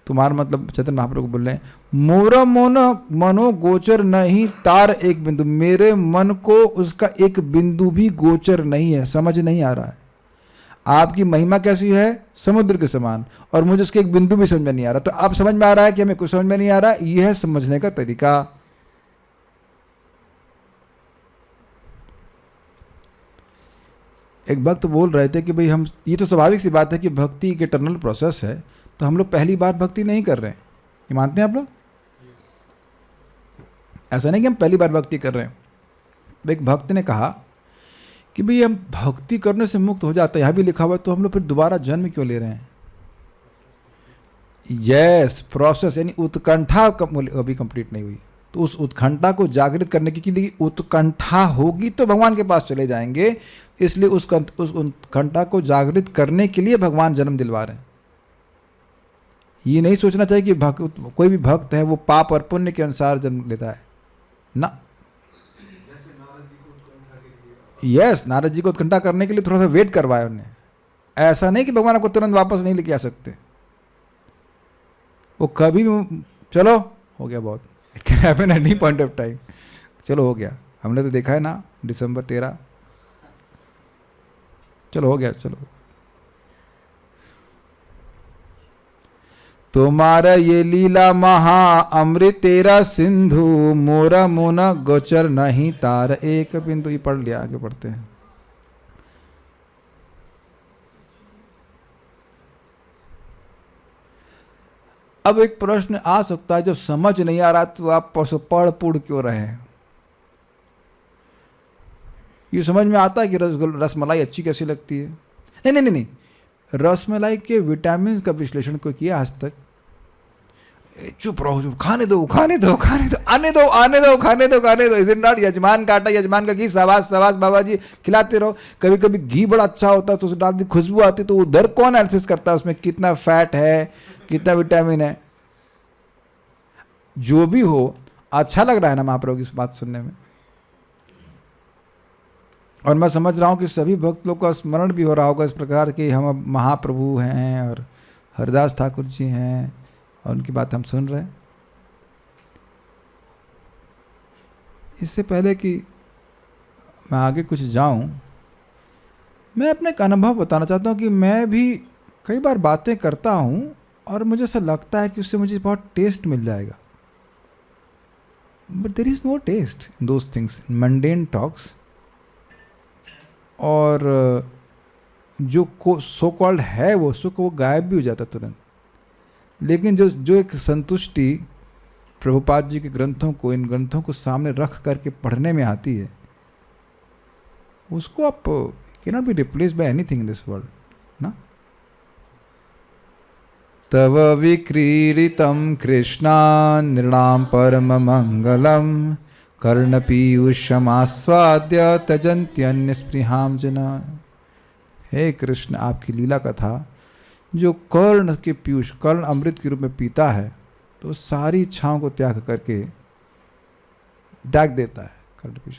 तुम्हारा मतलब चैतन्य महाप्रभु को बोल रहे हैं, मोरा मनो गोचर नहीं तार एक बिंदु। मेरे मन को उसका एक बिंदु भी गोचर नहीं है, समझ नहीं आ रहा है। आपकी महिमा कैसी है? समुद्र के समान, और मुझे उसके एक बिंदु भी समझ में नहीं आ रहा। तो आप समझ में आ रहा है कि हमें कुछ समझ में नहीं आ रहा है। यह है समझने का तरीका। एक भक्त बोल रहे थे कि भाई हम, ये तो स्वाभाविक सी बात है कि भक्ति एक इटर्नल प्रोसेस है, तो हम लोग पहली बार भक्ति नहीं कर रहे हैं। ये मानते हैं आप लोग? ऐसा नहीं कि हम पहली बार भक्ति कर रहे हैं। एक भक्त ने कहा कि भाई हम भक्ति करने से मुक्त हो जाते हैं, यहाँ भी लिखा हुआ है, तो हम लोग फिर दोबारा जन्म क्यों ले रहे हैं? यस, प्रोसेस यानी उत्कंठा अभी कंप्लीट नहीं हुई, तो उस उत्कंठा को जागृत करने के लिए उत्कंठा होगी तो भगवान के पास चले जाएंगे। इसलिए उस उत्कंठा को जागृत करने के लिए भगवान जन्म दिलवा रहे हैं। ये नहीं सोचना चाहिए कि कोई भी भक्त है वो पाप और पुण्य के अनुसार जन्म लेता है ना। यस, नारद जी को उत्कंठा करने के लिए थोड़ा सा वेट करवाया उन्हें। ऐसा नहीं कि भगवान आपको तुरंत वापस नहीं लेके आ सकते, वो कभी भी चलो हो गया बहुत, it can happen at any point of time, चलो हो गया। हमने तो देखा है ना दिसंबर 13, चलो हो गया, चलो। तुम्हारा ये लीला महा अमृत तेरा सिंधु, मोरा मोना गोचर नहीं तार एक बिंदु। ये पढ़ लिया, आगे पढ़ते हैं। अब एक प्रश्न आ सकता है, जब समझ नहीं आ रहा तो आप पढ़ पुढ़ क्यों रहे हैं? ये समझ में आता है कि रसमलाई अच्छी कैसी लगती है? नहीं नहीं नहीं नहीं, रसमलाई के विटामिन का विश्लेषण कोई किया आज तक? चुप रहो, चुप, खाने दो खाने दो खाने दो, आने दो आने दो, खाने दो खाने दो। Is it not? यजमान का आटा, यजमान का घी, सवास सवास बाबा जी खिलाते रहो। कभी कभी घी बड़ा अच्छा होता है तो उसमें डाल दी खुशबू आती, तो उधर कौन एनालिसिस करता है उसमें कितना फैट है, कितना विटामिन है? जो भी हो, अच्छा लग रहा है ना महाप्रभु की इस बात सुनने में। और मैं समझ रहा हूँ कि सभी भक्त लोग का स्मरण भी हो रहा होगा इस प्रकार कि हम अब महाप्रभु हैं और हरिदास ठाकुर जी हैं और उनकी बात हम सुन रहे हैं। इससे पहले कि मैं आगे कुछ जाऊं, मैं अपने एक अनुभव बताना चाहता हूं कि मैं भी कई बार बातें करता हूं और मुझे ऐसा लगता है कि उससे मुझे बहुत टेस्ट मिल जाएगा, but there is no taste in those things, in mundane talks. और जो सो कॉल्ड है वो वो गायब भी हो जाता तुरंत। लेकिन जो एक संतुष्टि प्रभुपाद जी के ग्रंथों को, इन ग्रंथों को सामने रख करके पढ़ने में आती है, उसको आप can not be replace by anything in this world ना। तव विक्रीडितं कृष्णा नृणां परम मंगलम, कर्णपीयूषमास्वाद्य त्यजन्त्यन्यस्पृहां जना। हे कृष्ण, आपकी लीला कथा जो कर्ण के पीयूष, कर्ण अमृत के रूप में पीता है तो सारी इच्छाओं को त्याग करके त्याग देता है। कर्ण पीयूष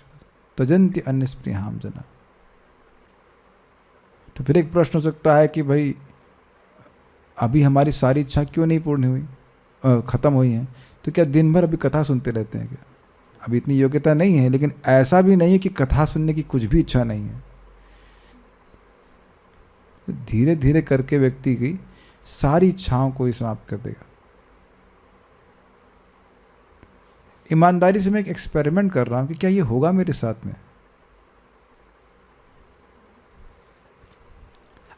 त्यजन्त्य अन्यस्पृहां जना। तो फिर एक प्रश्न हो सकता है कि भाई अभी हमारी सारी इच्छा क्यों नहीं पूर्ण हुई, खत्म हुई हैं? तो क्या दिन भर अभी कथा सुनते रहते हैं क्या? अभी इतनी योग्यता नहीं है, लेकिन ऐसा भी नहीं है कि कथा सुनने की कुछ भी इच्छा नहीं है। धीरे धीरे करके व्यक्ति की सारी इच्छाओं को ही समाप्त कर देगा। ईमानदारी से मैं एक एक्सपेरिमेंट कर रहा हूं कि क्या ये होगा मेरे साथ में।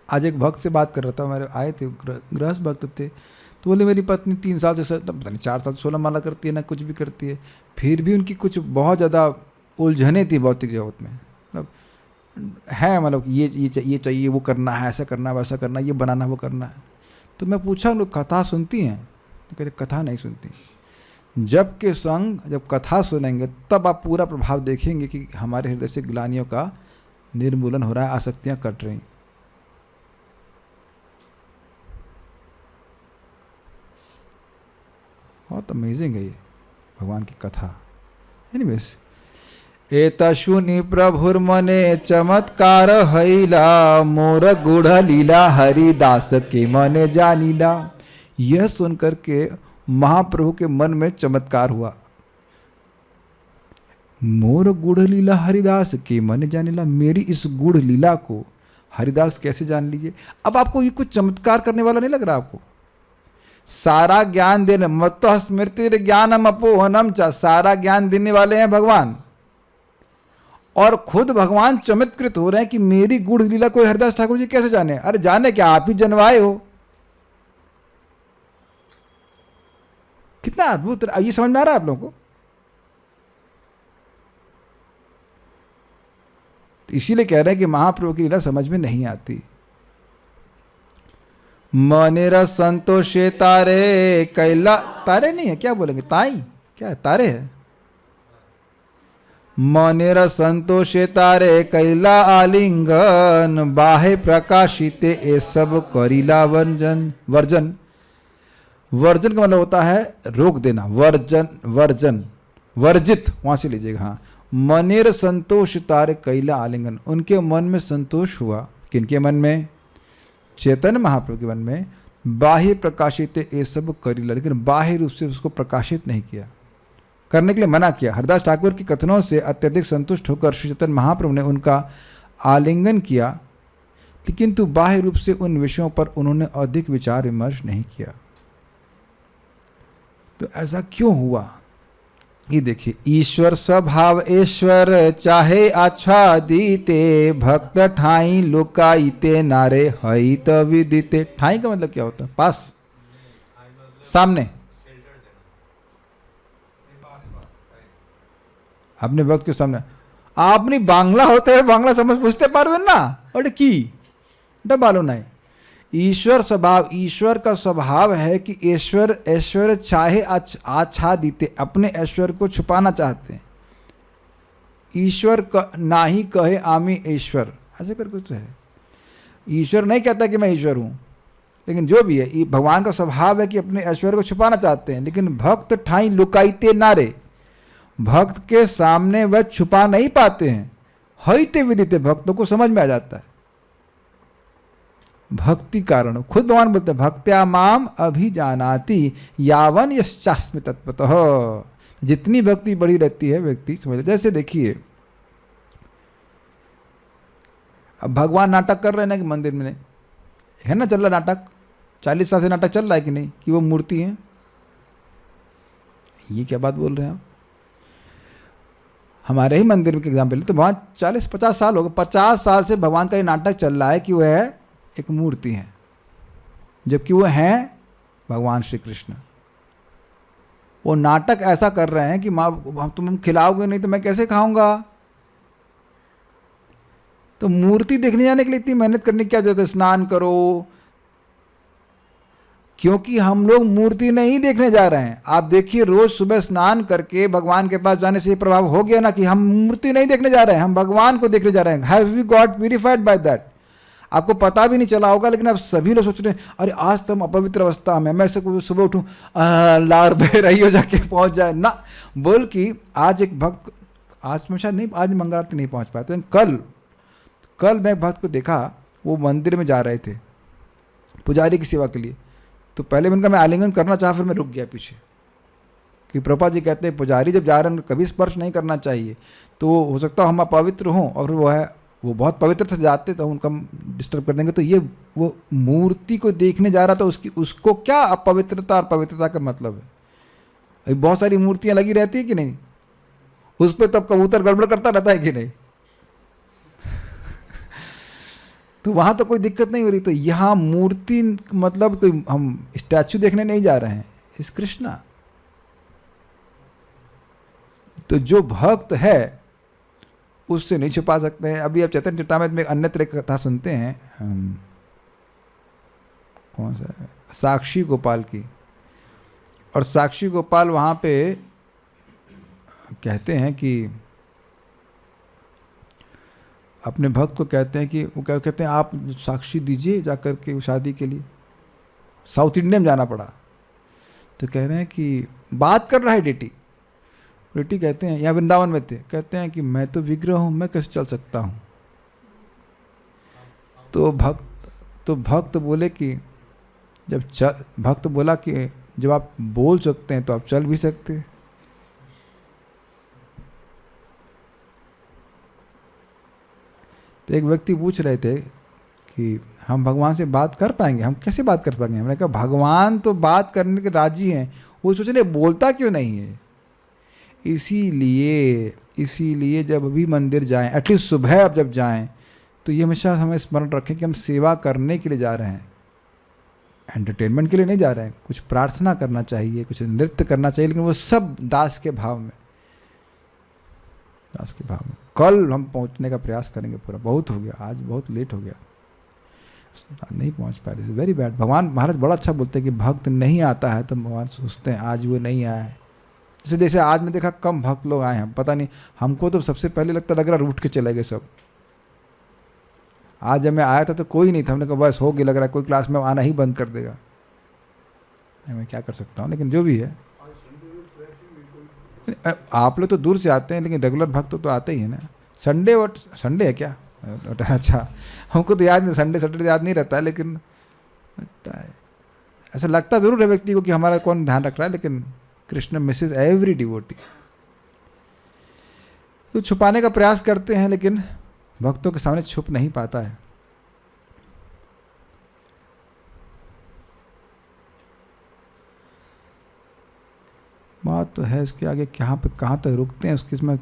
आज एक भक्त से बात कर रहा था, मेरे आए थे, गृहस्थ भक्त थे, तो बोले मेरी पत्नी 3 साल से, पता नहीं 4 साल 16 माला करती है ना कुछ भी करती है, फिर भी उनकी कुछ बहुत ज़्यादा उलझने थी भौतिक जगत में। मतलब है, मतलब ये चाहिए, वो करना है, ऐसा करना है, वैसा करना है, ये बनाना वो करना है। तो मैं पूछा उन लोग कथा सुनती हैं? तो कहते कथा नहीं सुनती। जब के संग जब कथा सुनेंगे तब आप पूरा प्रभाव देखेंगे कि हमारे हृदय से ग्लानियों का निर्मूलन हो रहा है, आसक्तियाँ कट रही। बहुत अमेजिंग है ये भगवान की कथा। एनीवेज, एतशुनि प्रभुर्मने चमत्कार हईला, मोर गुढ़ लीला हरिदास के मने जानीला। यह सुनकर के महाप्रभु के मन में चमत्कार हुआ। मोर गुढ़ लीला हरिदास के मने जानीला, मेरी इस गुढ़ लीला को हरिदास कैसे जान लीजिए। अब आपको ये कुछ चमत्कार करने वाला नहीं लग रहा आपको? सारा ज्ञान देने, मत्त स्मृति ज्ञानम अपोहनम च, सारा ज्ञान देने वाले हैं भगवान, और खुद भगवान चमत्कृत हो रहे हैं कि मेरी गुढ़ लीला कोई हरिदास ठाकुर जी कैसे जाने। अरे जाने क्या, आप ही जनवाए हो। कितना अद्भुत, ये समझ में आ रहा है आप लोगों को? तो इसीलिए कह रहे हैं कि महाप्रभु की लीला समझ में नहीं आती। मनेरा संतोषे तारे कैला, तारे नहीं है, क्या बोलेंगे, ताई क्या है, तारे है। मनेरा संतोषे तारे कैला आलिंगन, बाहे प्रकाशिते ये सब करीला वर्जन। वर्जन, वर्जन का मतलब होता है रोक देना, वर्जन वर्जन, वर्जित, वहां से लीजिएगा। हाँ, मनेर संतोष तारे कैला आलिंगन, उनके मन में संतोष हुआ। किनके मन में? चैतन्य महाप्रभु के मन में। बाह्य प्रकाशित ये सब करीला, लेकिन बाह्य रूप से उसको प्रकाशित नहीं किया, करने के लिए मना किया। हरदास ठाकुर के कथनों से अत्यधिक संतुष्ट होकर श्री चैतन्य महाप्रभु ने उनका आलिंगन किया, लेकिन तो बाह्य रूप से उन विषयों पर उन्होंने अधिक विचार विमर्श नहीं किया। तो ऐसा क्यों हुआ? ये देखिए, ईश्वर स्वभाव ईश्वर चाहे अच्छा दीते, भक्त ठाई लुकाईते नारे हई तविदिते। ठाई का मतलब क्या होता है? पास, सामने। अपने भक्त के सामने आपने बांग्ला होते है, बांग्ला समझ बुझते पारबेन ना, और की डबालो नहीं। ईश्वर स्वभाव, ईश्वर का स्वभाव है कि ईश्वर ऐश्वर्य चाहे आच्छादिते, अपने ऐश्वर्य को छुपाना चाहते हैं। ईश्वर ना ही कहे आमी ईश्वर, ऐसे कर कुछ है। ईश्वर नहीं कहता कि मैं ईश्वर हूँ, लेकिन जो भी है भगवान का स्वभाव है कि अपने ऐश्वर्य को छुपाना चाहते हैं। लेकिन भक्त ठाई लुकाईते नारे, भक्त के सामने वह छुपा नहीं पाते हैं। हईते विदिते, भक्तों को समझ में आ जाता है। भक्ति कारण, खुद भगवान बोलते हैं भक्त्या माम अभिजानाति यावन यश्चास्मि तत्वतः। जितनी भक्ति बढ़ी रहती है व्यक्ति समझ। जैसे देखिए, अब भगवान नाटक कर रहे हैं ना कि मंदिर में है ना, चल रहा नाटक, 40 साल से नाटक चल रहा है कि नहीं, कि वो मूर्ति है। ये क्या बात बोल रहे हैं आप? हमारे ही मंदिर के एग्जाम्पल तो भगवान 40-50 साल हो गए, 50 साल से भगवान का ये नाटक चल रहा है कि वह एक मूर्ति है, जबकि वो हैं भगवान श्री कृष्ण। वो नाटक ऐसा कर रहे हैं कि माँ तुम खिलाओगे नहीं तो मैं कैसे खाऊंगा। तो मूर्ति देखने जाने के लिए इतनी मेहनत करने की क्या जरूरत है? स्नान करो, क्योंकि हम लोग मूर्ति नहीं देखने जा रहे हैं। आप देखिए, रोज सुबह स्नान करके भगवान के पास जाने से ये प्रभाव हो गया ना कि हम मूर्ति नहीं देखने जा रहे हैं, हम भगवान को देखने जा रहे हैं। Have we got purified by that? आपको पता भी नहीं चला होगा, लेकिन अब सभी लोग सोच रहे हैं अरे आज तो हम अपवित्र अवस्था में, मैं सुबह उठूं लार बह रही हो जाके पहुंच जाए ना, बोल कि आज एक भक्त, आज मैं शायद नहीं, आज मंगलवार नहीं पहुंच पाया, तो कल मैं भक्त को देखा, वो मंदिर में जा रहे थे पुजारी की सेवा के लिए। तो पहले उनका मैं आलिंगन करना चाहा, फिर मैं रुक गया पीछे, कि प्रभुपाद जी कहते हैं पुजारी जब जा रहे हैं कभी स्पर्श नहीं करना चाहिए। तो हो सकता है हम अपवित्र हों और वो बहुत पवित्र से जाते तो उनका डिस्टर्ब कर देंगे। तो ये वो मूर्ति को देखने जा रहा था, उसको क्या अपवित्रता और पवित्रता का मतलब है? अभी बहुत सारी मूर्तियां लगी रहती है कि नहीं, उस पर तब कबूतर गड़बड़ करता रहता है कि नहीं तो वहां तो कोई दिक्कत नहीं हो रही। तो यहाँ मूर्ति मतलब कोई हम स्टैचू देखने नहीं जा रहे हैं, इस कृष्णा। तो जो भक्त है उससे नहीं छुपा सकते हैं। अभी आप चैतन्य चरितामृत में अन्यत्र एक कथा सुनते हैं, कौन सा है, साक्षी गोपाल की। और साक्षी गोपाल वहाँ पे कहते हैं कि अपने भक्त को कहते हैं कि वो क्या कहते हैं, आप साक्षी दीजिए जाकर के शादी के लिए। साउथ इंडिया में जाना पड़ा। तो कह रहे हैं कि बात कर रहा है डेटी कहते हैं, यहाँ वृंदावन में थे, कहते हैं कि मैं तो विग्रह हूँ, मैं कैसे चल सकता हूँ। तो भक्त बोले कि भक्त बोला कि जब आप बोल सकते हैं तो आप चल भी सकते हैं। तो एक व्यक्ति पूछ रहे थे कि हम भगवान से बात कर पाएंगे, हम कैसे बात कर पाएंगे? हमने कहा भगवान तो बात करने के राजी हैं, वो सोच रहे बोलता क्यों नहीं है। इसीलिए जब भी मंदिर जाएं, एटलीस्ट सुबह अब जब जाएं, तो ये हमेशा हमें स्मरण रखें कि हम सेवा करने के लिए जा रहे हैं, एंटरटेनमेंट के लिए नहीं जा रहे हैं। कुछ प्रार्थना करना चाहिए, कुछ नृत्य करना चाहिए, लेकिन वो सब दास के भाव में। कल हम पहुंचने का प्रयास करेंगे पूरा। बहुत हो गया, आज बहुत लेट हो गया, नहीं पहुंच पाए। This is very bad. भगवान महाराज बड़ा अच्छा बोलते हैं कि भक्त नहीं आता है तो भगवान सोचते हैं आज वो नहीं आया है। जैसे आज मैं देखा कम भक्त लोग आए हैं, पता नहीं, हमको तो सबसे पहले लग रहा रूठ के चले गए सब। आज जब मैं आया था तो कोई नहीं था, हमने कहा बस हो गया, लग रहा है कोई क्लास में आना ही बंद कर देगा। मैं क्या कर सकता हूँ, लेकिन जो भी है। आप लोग तो दूर से आते हैं, लेकिन रेगुलर भक्त तो आते ही है ना। संडे और संडे है क्या? अच्छा, हमको तो याद नहीं, संडे सैटरडे याद नहीं रहता है, लेकिन रहता है। ऐसा लगता ज़रूर है व्यक्ति को कि हमारा कौन ध्यान रख रहा है, लेकिन कृष्ण मिसेस एवरी डिवोटी। तो छुपाने का प्रयास करते हैं, लेकिन भक्तों के सामने छुप नहीं पाता है। बात तो है, इसके आगे कहाँ पे कहाँ तक रुकते हैं उसकी इसमें।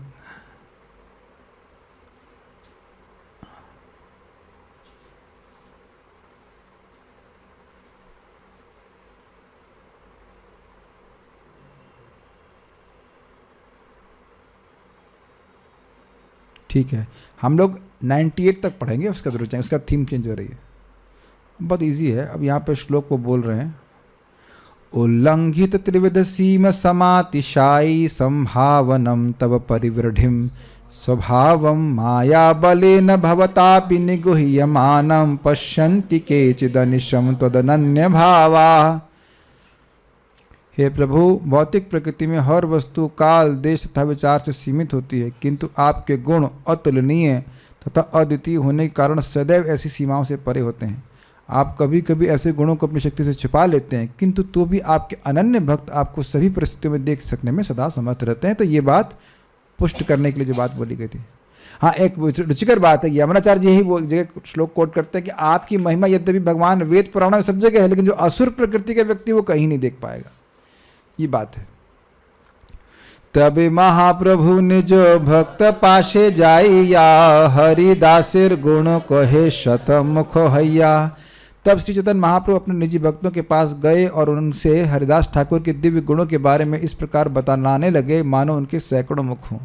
ठीक है, हम लोग 98 तक पढ़ेंगे, उसका जरूर चाहिए, उसका थीम चेंज हो रही है। बहुत इजी है। अब यहाँ पे श्लोक को बोल रहे हैं, उल्लंघित त्रिविध सीम समातिशायी संभावनम तव परिवृढ़िम स्वभावम माया बलेन भवतापि निगुह्यमानं पश्यन्ति केचिदनिशं त्वदनन्य भावा। हे प्रभु, भौतिक प्रकृति में हर वस्तु काल देश तथा विचार से सीमित होती है, किंतु आपके गुण अतुलनीय तथा अद्वितीय होने के कारण सदैव ऐसी सीमाओं से परे होते हैं। आप कभी कभी ऐसे गुणों को अपनी शक्ति से छिपा लेते हैं, किंतु तो भी आपके अनन्य भक्त आपको सभी परिस्थितियों में देख सकने में सदा समर्थ रहते हैं। तो ये बात पुष्ट करने के लिए जो बात बोली गई थी। हाँ, एक रुचिकर बात है, यमुनाचार्य जी ही वो जगह श्लोक कोट करते हैं कि आपकी महिमा यद्यपि भगवान वेद पुराण में सब जगह है, लेकिन जो असुर प्रकृति का व्यक्ति वो कहीं नहीं देख पाएगा। ये बात है। तबे महाप्रभु निज भक्त पाशे जाइया, हरिदासेर गुण कहे शतमुख हैया। तब श्री चैतन्य महाप्रभु अपने निजी भक्तों के पास गए और उनसे हरिदास ठाकुर के दिव्य गुणों के बारे में इस प्रकार बताने लगे मानो उनके सैकड़ों मुख हों।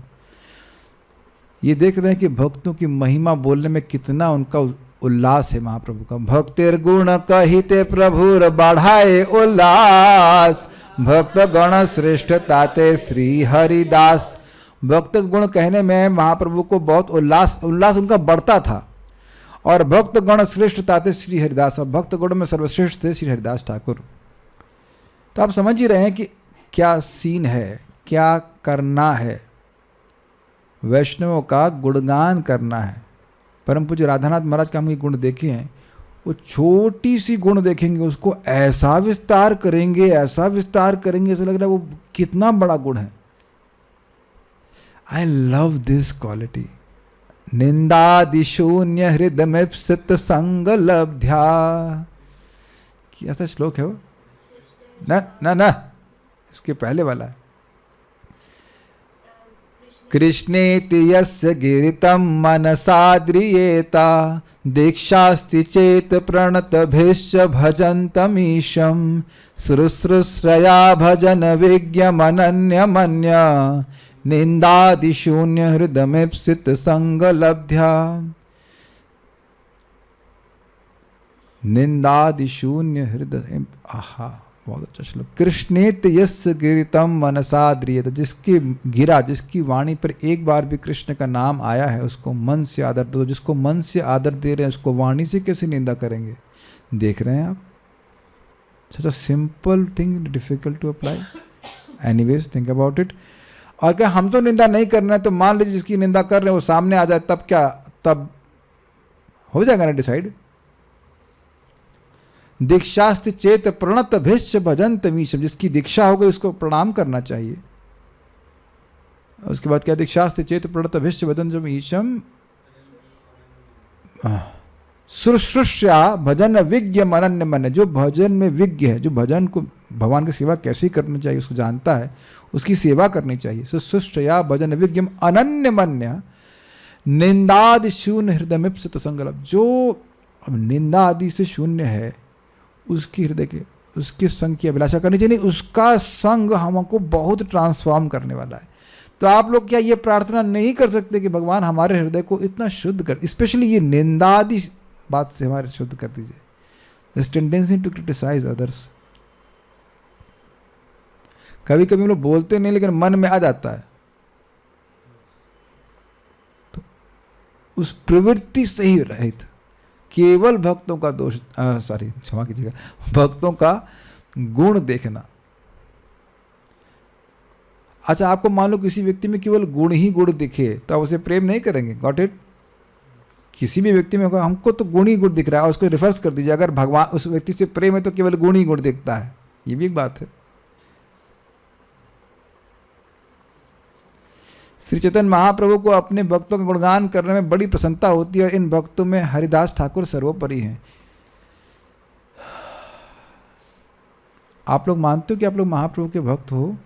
ये देख रहे हैं कि भक्तों की महिमा बोलने में कितना उनका उल्लास है महाप्रभु का। भक्तेर गुण कहिते प्रभुर बढ़ाए उल्लास, भक्त गण श्रेष्ठ ताते श्री हरिदास। भक्त गुण कहने में महाप्रभु को बहुत उल्लास उनका बढ़ता था। और भक्त गण श्रेष्ठ ताते श्री हरिदास, और भक्त गुण में सर्वश्रेष्ठ थे श्री हरिदास ठाकुर। तो आप समझ ही रहे हैं कि क्या सीन है, क्या करना है। वैष्णवों का गुणगान करना है। परम पूज्य राधानाथ महाराज का हम ये गुण देखे हैं, वो छोटी सी गुण देखेंगे उसको ऐसा विस्तार करेंगे, ऐसा विस्तार करेंगे, ऐसा लग रहा है वो कितना बड़ा गुण है। I love this quality. निंदादिशून्य हृदय में सित संग लब्ध्या। ऐसा श्लोक है वो ना ना ना, इसके पहले वाला है। कृष्णेति यस्य गिरितं मनसाद्रियेता, दीक्षास्ति चेत प्रणतभिश्च भजन्तमीशं, श्रुश्रुश्रया भजन विज्ञमनन्यमन्य, निंदादिशून्य हृदयमेप्सित संग लब्ध्या। निंदादिशून्य हृदय, आहा बहुत अच्छा श्लोक। कृष्णेत यस्य गिरितम मनसाद्रियत, जिसकी गिरा, जिसकी वाणी पर एक बार भी कृष्ण का नाम आया है उसको मन से आदर दो। जिसको मन से आदर दे रहे हैं उसको वाणी से कैसे निंदा करेंगे। देख रहे हैं आप, such a simple thing, difficult to apply. Anyways think about it. और क्या हम तो निंदा नहीं कर रहे हैं, तो मान लीजिए जिसकी निंदा कर रहे हैं वो सामने आ जाए, तब क्या, तब हो जाएगा ना डिसाइड। दीक्षास्ति चेत प्रणत भिष्ट भजंत मीशम, जिसकी दीक्षा हो गई उसको प्रणाम करना चाहिए। उसके बाद क्या, दीक्षास्ति चेत प्रणत भिष्ट भजंत मीशम, शुश्रूषा भजन विज्ञ मनन्य मन। जो भजन में विज्ञ है, जो भजन को भगवान की सेवा कैसे करनी चाहिए उसको जानता है, उसकी सेवा करनी चाहिए। शुश्रूषया भजन विज्ञ अनन्य मन्य, निंदादि शून्य हृदय में संगलभ। जो अब निंदा आदि से शून्य है उसकी हृदय के, उसके संग की अभिलाषा करनी चाहिए। उसका संग हमको बहुत ट्रांसफॉर्म करने वाला है। तो आप लोग क्या ये प्रार्थना नहीं कर सकते कि भगवान हमारे हृदय को इतना शुद्ध कर, स्पेशली ये निंदादि बात से हमारे शुद्ध कर दीजिए। This tendency to criticize others, कभी कभी हम लोग बोलते नहीं लेकिन मन में आ जाता है, तो उस प्रवृत्ति से ही रहित केवल भक्तों का दोष, सॉरी क्षमा कीजिएगा, भक्तों का गुण देखना। अच्छा, आपको मान लो किसी व्यक्ति में केवल गुण ही गुण दिखे तो आप उसे प्रेम नहीं करेंगे। Got it? किसी भी व्यक्ति में हमको तो गुण ही गुण दिख रहा है, उसको रिवर्स कर दीजिए, अगर भगवान उस व्यक्ति से प्रेम है तो केवल गुण ही गुण दिखता है, ये भी एक बात है। श्री चैतन्य महाप्रभु को अपने भक्तों का गुणगान करने में बड़ी प्रसन्नता होती है और इन भक्तों में हरिदास ठाकुर सर्वोपरि हैं। आप लोग मानते हो कि आप लोग महाप्रभु के भक्त हो?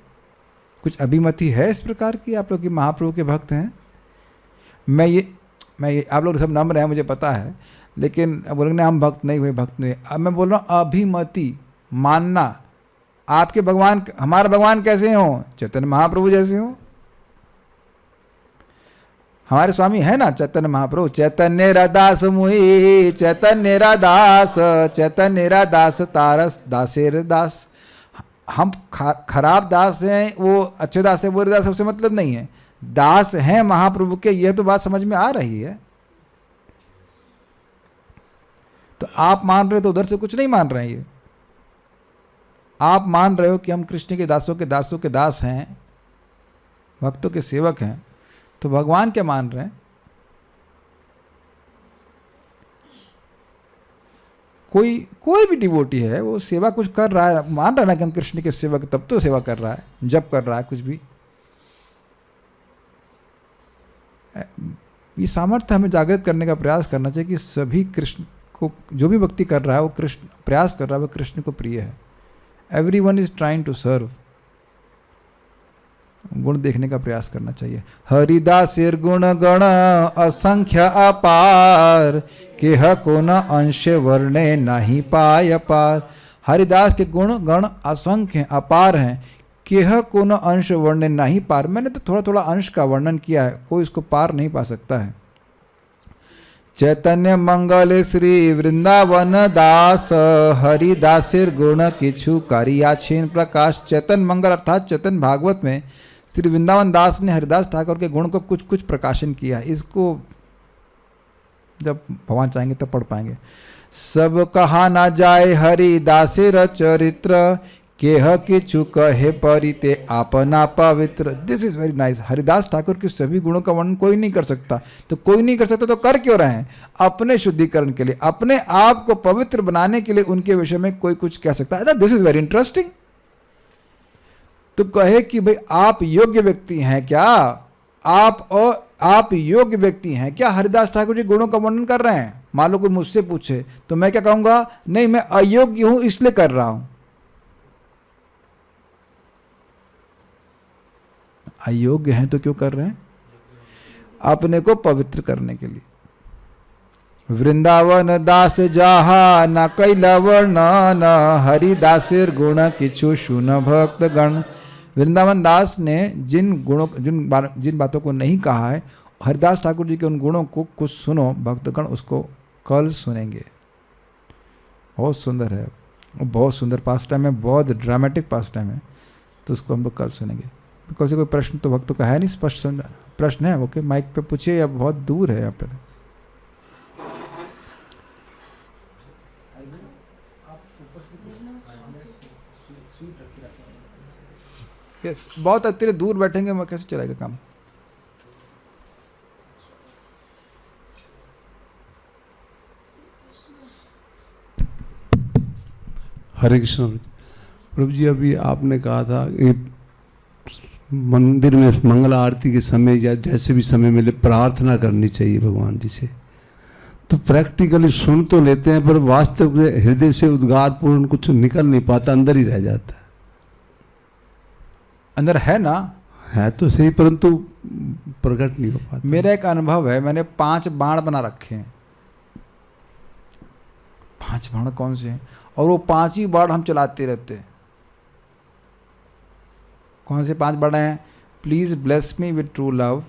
कुछ अभिमति है इस प्रकार की आप लोग कि महाप्रभु के भक्त हैं? मैं ये आप लोग सब नम्र हैं मुझे पता है, लेकिन बोलेंगे हम भक्त नहीं हुए, भक्त नहीं। अब मैं बोल रहा हूँ अभिमति मानना, आपके भगवान, हमारे भगवान कैसे हो? चैतन्य महाप्रभु जैसे हो। हमारे स्वामी है ना चैतन्य महाप्रभु, चैतन्य रादास मुहि चैतन्य रादास, चैतन्य रादास तारस दासेर दास। हम खराब दास हैं, वो अच्छे दास है, बुरे दास, सबसे मतलब नहीं है, दास हैं महाप्रभु के, यह तो बात समझ में आ रही है। तो आप मान रहे हो तो उधर से कुछ नहीं मान रहे हैं। ये आप मान रहे हो कि हम कृष्ण के दासों के दासों के दास हैं, भक्तों के सेवक हैं, तो भगवान क्या मान रहे हैं? कोई भी डिवोटी है वो सेवा कुछ कर रहा है, मान रहा है ना कि हम कृष्ण के सेवक, तब तो सेवा कर रहा है, जब कर रहा है कुछ भी। ये सामर्थ्य हमें जागृत करने का प्रयास करना चाहिए कि सभी कृष्ण को, जो भी भक्ति कर रहा है वो कृष्ण प्रयास कर रहा है, वो कृष्ण को प्रिय है। Everyone is trying to serve. गुण देखने का प्रयास करना चाहिए। हरिदासेर गुण गण असंख्य अपार, केह को न अंश वर्णे नहीं पाय पार। हरिदास के गुण गण असंख्य अपार हैं, केह को न अंश वर्णन नहीं पार। मैंने तो थोड़ा थोड़ा अंश का वर्णन किया है, कोई इसको पार नहीं पा सकता है। चैतन्य मंगल श्री वृंदावन दास, हरिदासेर गुण किछु कारिया छीन प्रकाश। चैतन्य मंगल अर्थात चैतन्य भागवत में श्री वृंदावन दास ने हरिदास ठाकुर के गुण को कुछ कुछ प्रकाशन किया। इसको जब भगवान चाहेंगे तब पढ़ पाएंगे। सब कहा ना जाए हरिदासेर चरित्र, केह किछु कहे परिते आपना पवित्र। This is very nice. Haridas Thakur के सभी गुणों का वर्णन कोई नहीं कर सकता, तो कोई नहीं कर सकता तो कर क्यों रहे हैं? अपने शुद्धिकरण के लिए, अपने आप को पवित्र बनाने के लिए उनके विषय में कोई कुछ कह सकता है। This is very interesting. तो कहे कि भाई आप योग्य व्यक्ति हैं क्या? आप योग्य व्यक्ति हैं क्या? हरिदास ठाकुर जी गुणों का वर्णन कर रहे हैं। मान लो कोई मुझसे पूछे तो मैं क्या कहूंगा? नहीं, मैं अयोग्य हूं इसलिए कर रहा हूं। अयोग्य हैं तो क्यों कर रहे हैं? अपने को पवित्र करने के लिए। वृंदावन दास जहा न कैलवर्ण, न हरिदासेर गुण किछु सुन भक्त गण। वृंदावन दास ने जिन गुणों जिन बातों को नहीं कहा है, हरिदास ठाकुर जी के उन गुणों को कुछ सुनो भक्तगण, उसको कल सुनेंगे। बहुत सुंदर है, बहुत सुंदर पास टाइम है, बहुत ड्रामेटिक पास टाइम है, तो उसको हम लोग कल सुनेंगे। बिकॉज कोई प्रश्न तो भक्तों का है नहीं, स्पष्ट प्रश्न है, ओके माइक पे पूछिए या बहुत दूर है यहाँ पर? यस, बहुत अत्यधिक दूर बैठेंगे, मैं कैसे चलेगा काम? हरे कृष्ण। प्रभु जी, अभी आपने कहा था कि मंदिर में मंगल आरती के समय या जैसे भी समय मिले प्रार्थना करनी चाहिए भगवान जी से। तो प्रैक्टिकली सुन तो लेते हैं, पर वास्तव में हृदय से उद्गार पूर्ण कुछ निकल नहीं पाता, अंदर ही रह जाता है। अंदर है ना? है तो सही, परंतु प्रकट नहीं हो पाता। मेरा एक अनुभव है, मैंने 5 बाण बना रखे हैं। 5 बाण कौन से हैं? और वो 5 ही बाण हम चलाते रहते हैं। कौन से 5 बाण हैं? Please bless me with true love.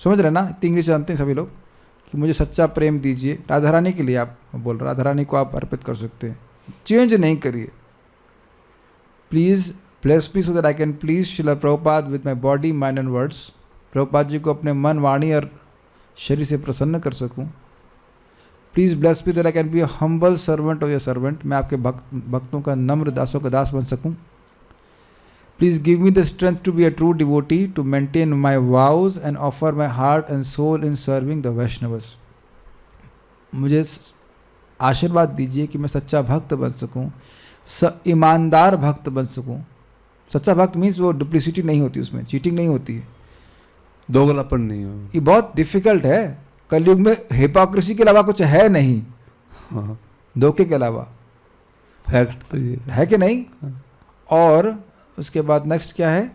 समझ रहे ना? इतनी इंग्लिश जानते हैं सभी लोग कि मुझे सच्चा प्रेम दीजिए। राधा रानी के लिए आप बोल रहे, राधा रानी को आप अर्पित कर सकते हैं, चेंज नहीं करिए। Please bless me so that I can please Srila Prabhupada with my body mind and words. Prabhupada ji को अपने मन, वाणी और शरीर से प्रसन्न कर सकूं। Please bless me that I can be a humble servant of your servant. मैं आपके भक्तों का, नम्र दासों का दास बन सकूं। Please give me the strength to be a true devotee, to maintain my vows and offer my heart and soul in serving the Vaishnavas. मुझे आशीर्वाद दीजिए कि मैं सच्चा भक्त बन सकूं, ईमानदार भक्त बन सकूं. सच्चा भक्त मीन्स वो डुप्लिसिटी नहीं होती, उसमें चीटिंग नहीं होती है, दोगलापन नहीं हो. ये बहुत डिफिकल्ट है. कलयुग में हिपोक्रेसी के अलावा कुछ है नहीं. हाँ, धोखे के अलावा. फैक्ट तो ये है कि नहीं. और उसके बाद नेक्स्ट क्या है,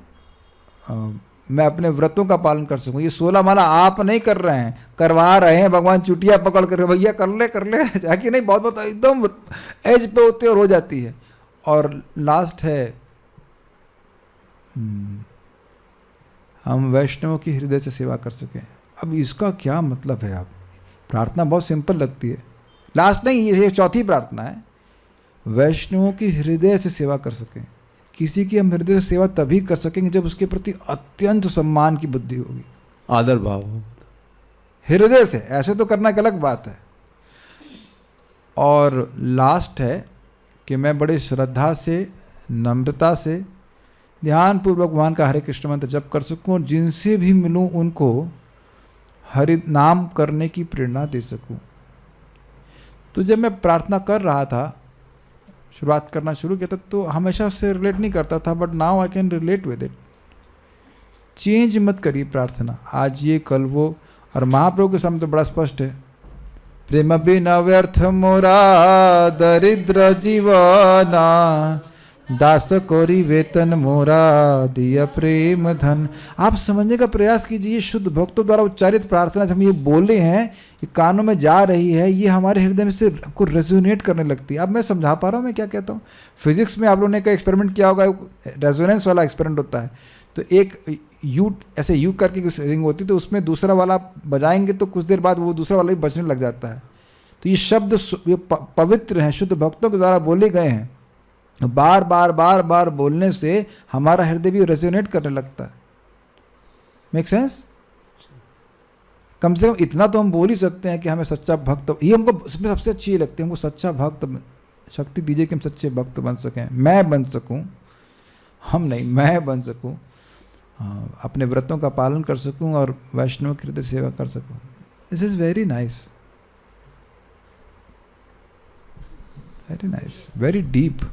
मैं अपने व्रतों का पालन कर सकूं. ये 16 माला आप नहीं कर रहे हैं, करवा रहे हैं भगवान चुटिया पकड़ कर, भैया कर ले जाके नहीं, बहुत बहुत एकदम एज पे होते और हो जाती है. और लास्ट है हम वैष्णवों की हृदय से सेवा कर सकें. अब इसका क्या मतलब है. आप प्रार्थना बहुत सिंपल लगती है, लास्ट नहीं, ये चौथी प्रार्थना है, वैष्णवों की हृदय से सेवा कर सकें. किसी की हम हृदय से सेवा तभी कर सकेंगे जब उसके प्रति अत्यंत सम्मान की बुद्धि होगी, आदर भाव होगा. हृदय से. ऐसे तो करना एक अलग बात है. और लास्ट है कि मैं बड़े श्रद्धा से, नम्रता से, ध्यानपूर्वक भगवान का हरे कृष्ण मंत्र जप कर सकूं और जिनसे भी मिलूं उनको हरि नाम करने की प्रेरणा दे सकूं. तो जब मैं प्रार्थना कर रहा था, शुरुआत करना शुरू किया था, तो हमेशा उससे रिलेट नहीं करता था, but now I can relate with it. Change मत करिए प्रार्थना, आज ये कल वो. और महाप्रभु के सामने तो बड़ा स्पष्ट है, प्रेम बिना व्यर्थ मोरा दरिद्र जीवना, दास कोरी वेतन मोरा दिया प्रेम धन. आप समझने का प्रयास कीजिए, शुद्ध भक्तों द्वारा उच्चारित प्रार्थना से हम ये बोले हैं, ये कानों में जा रही है, ये हमारे हृदय में से को रेजोनेट करने लगती है. अब मैं समझा पा रहा हूँ मैं क्या कहता हूँ. फिजिक्स में आप लोगों ने का एक्सपेरिमेंट किया होगा, रेजोनेंस वाला एक्सपेरिमेंट होता है. तो एक यू ऐसे यू करके कुछ रिंग होती है, तो उसमें दूसरा वाला बजाएंगे तो कुछ देर बाद वो दूसरा वाला भी बजने लग जाता है. तो ये शब्द ये पवित्र हैं, शुद्ध भक्तों के द्वारा बोले गए हैं. बार बार बार बार बोलने से हमारा हृदय भी रेजोनेट करने लगता है. Make sense. कम से कम इतना तो हम बोल ही सकते हैं कि हमें सच्चा भक्त, ये हमको इसमें सबसे अच्छी लगती है, हमको सच्चा भक्त शक्ति दीजिए कि हम सच्चे भक्त बन सकें, मैं बन सकूं, हम नहीं मैं बन सकूं, अपने व्रतों का पालन कर सकूं और वैष्णव की हृदय सेवा कर सकूं. This is very nice, very nice, very deep.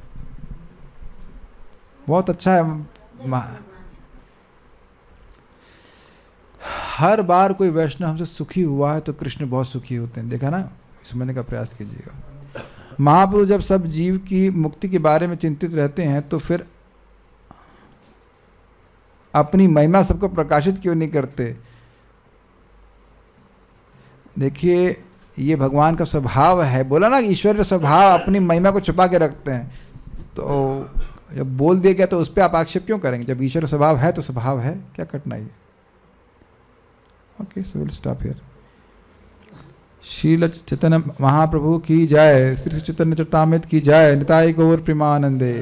बहुत अच्छा है. हर बार कोई वैष्णव हमसे सुखी हुआ है तो कृष्ण बहुत सुखी होते हैं. देखा ना, समझने का प्रयास कीजिएगा. महाप्रभु जब सब जीव की मुक्ति के बारे में चिंतित रहते हैं तो फिर अपनी महिमा सबको प्रकाशित क्यों नहीं करते. देखिए, ये भगवान का स्वभाव है. बोला ना, ईश्वर का स्वभाव अपनी महिमा को छुपा के रखते हैं. तो जब बोल दिया गया तो उस पर आप आक्षेप क्यों करेंगे. जब ईश्वर का स्वभाव है तो स्वभाव है, क्या कठिनाई है. Okay, so will stop here. Srila Chaitanya Mahaprabhu की जय, श्री चैतन्य चरितामृत की जय, निताई गौर प्रेमानंदे.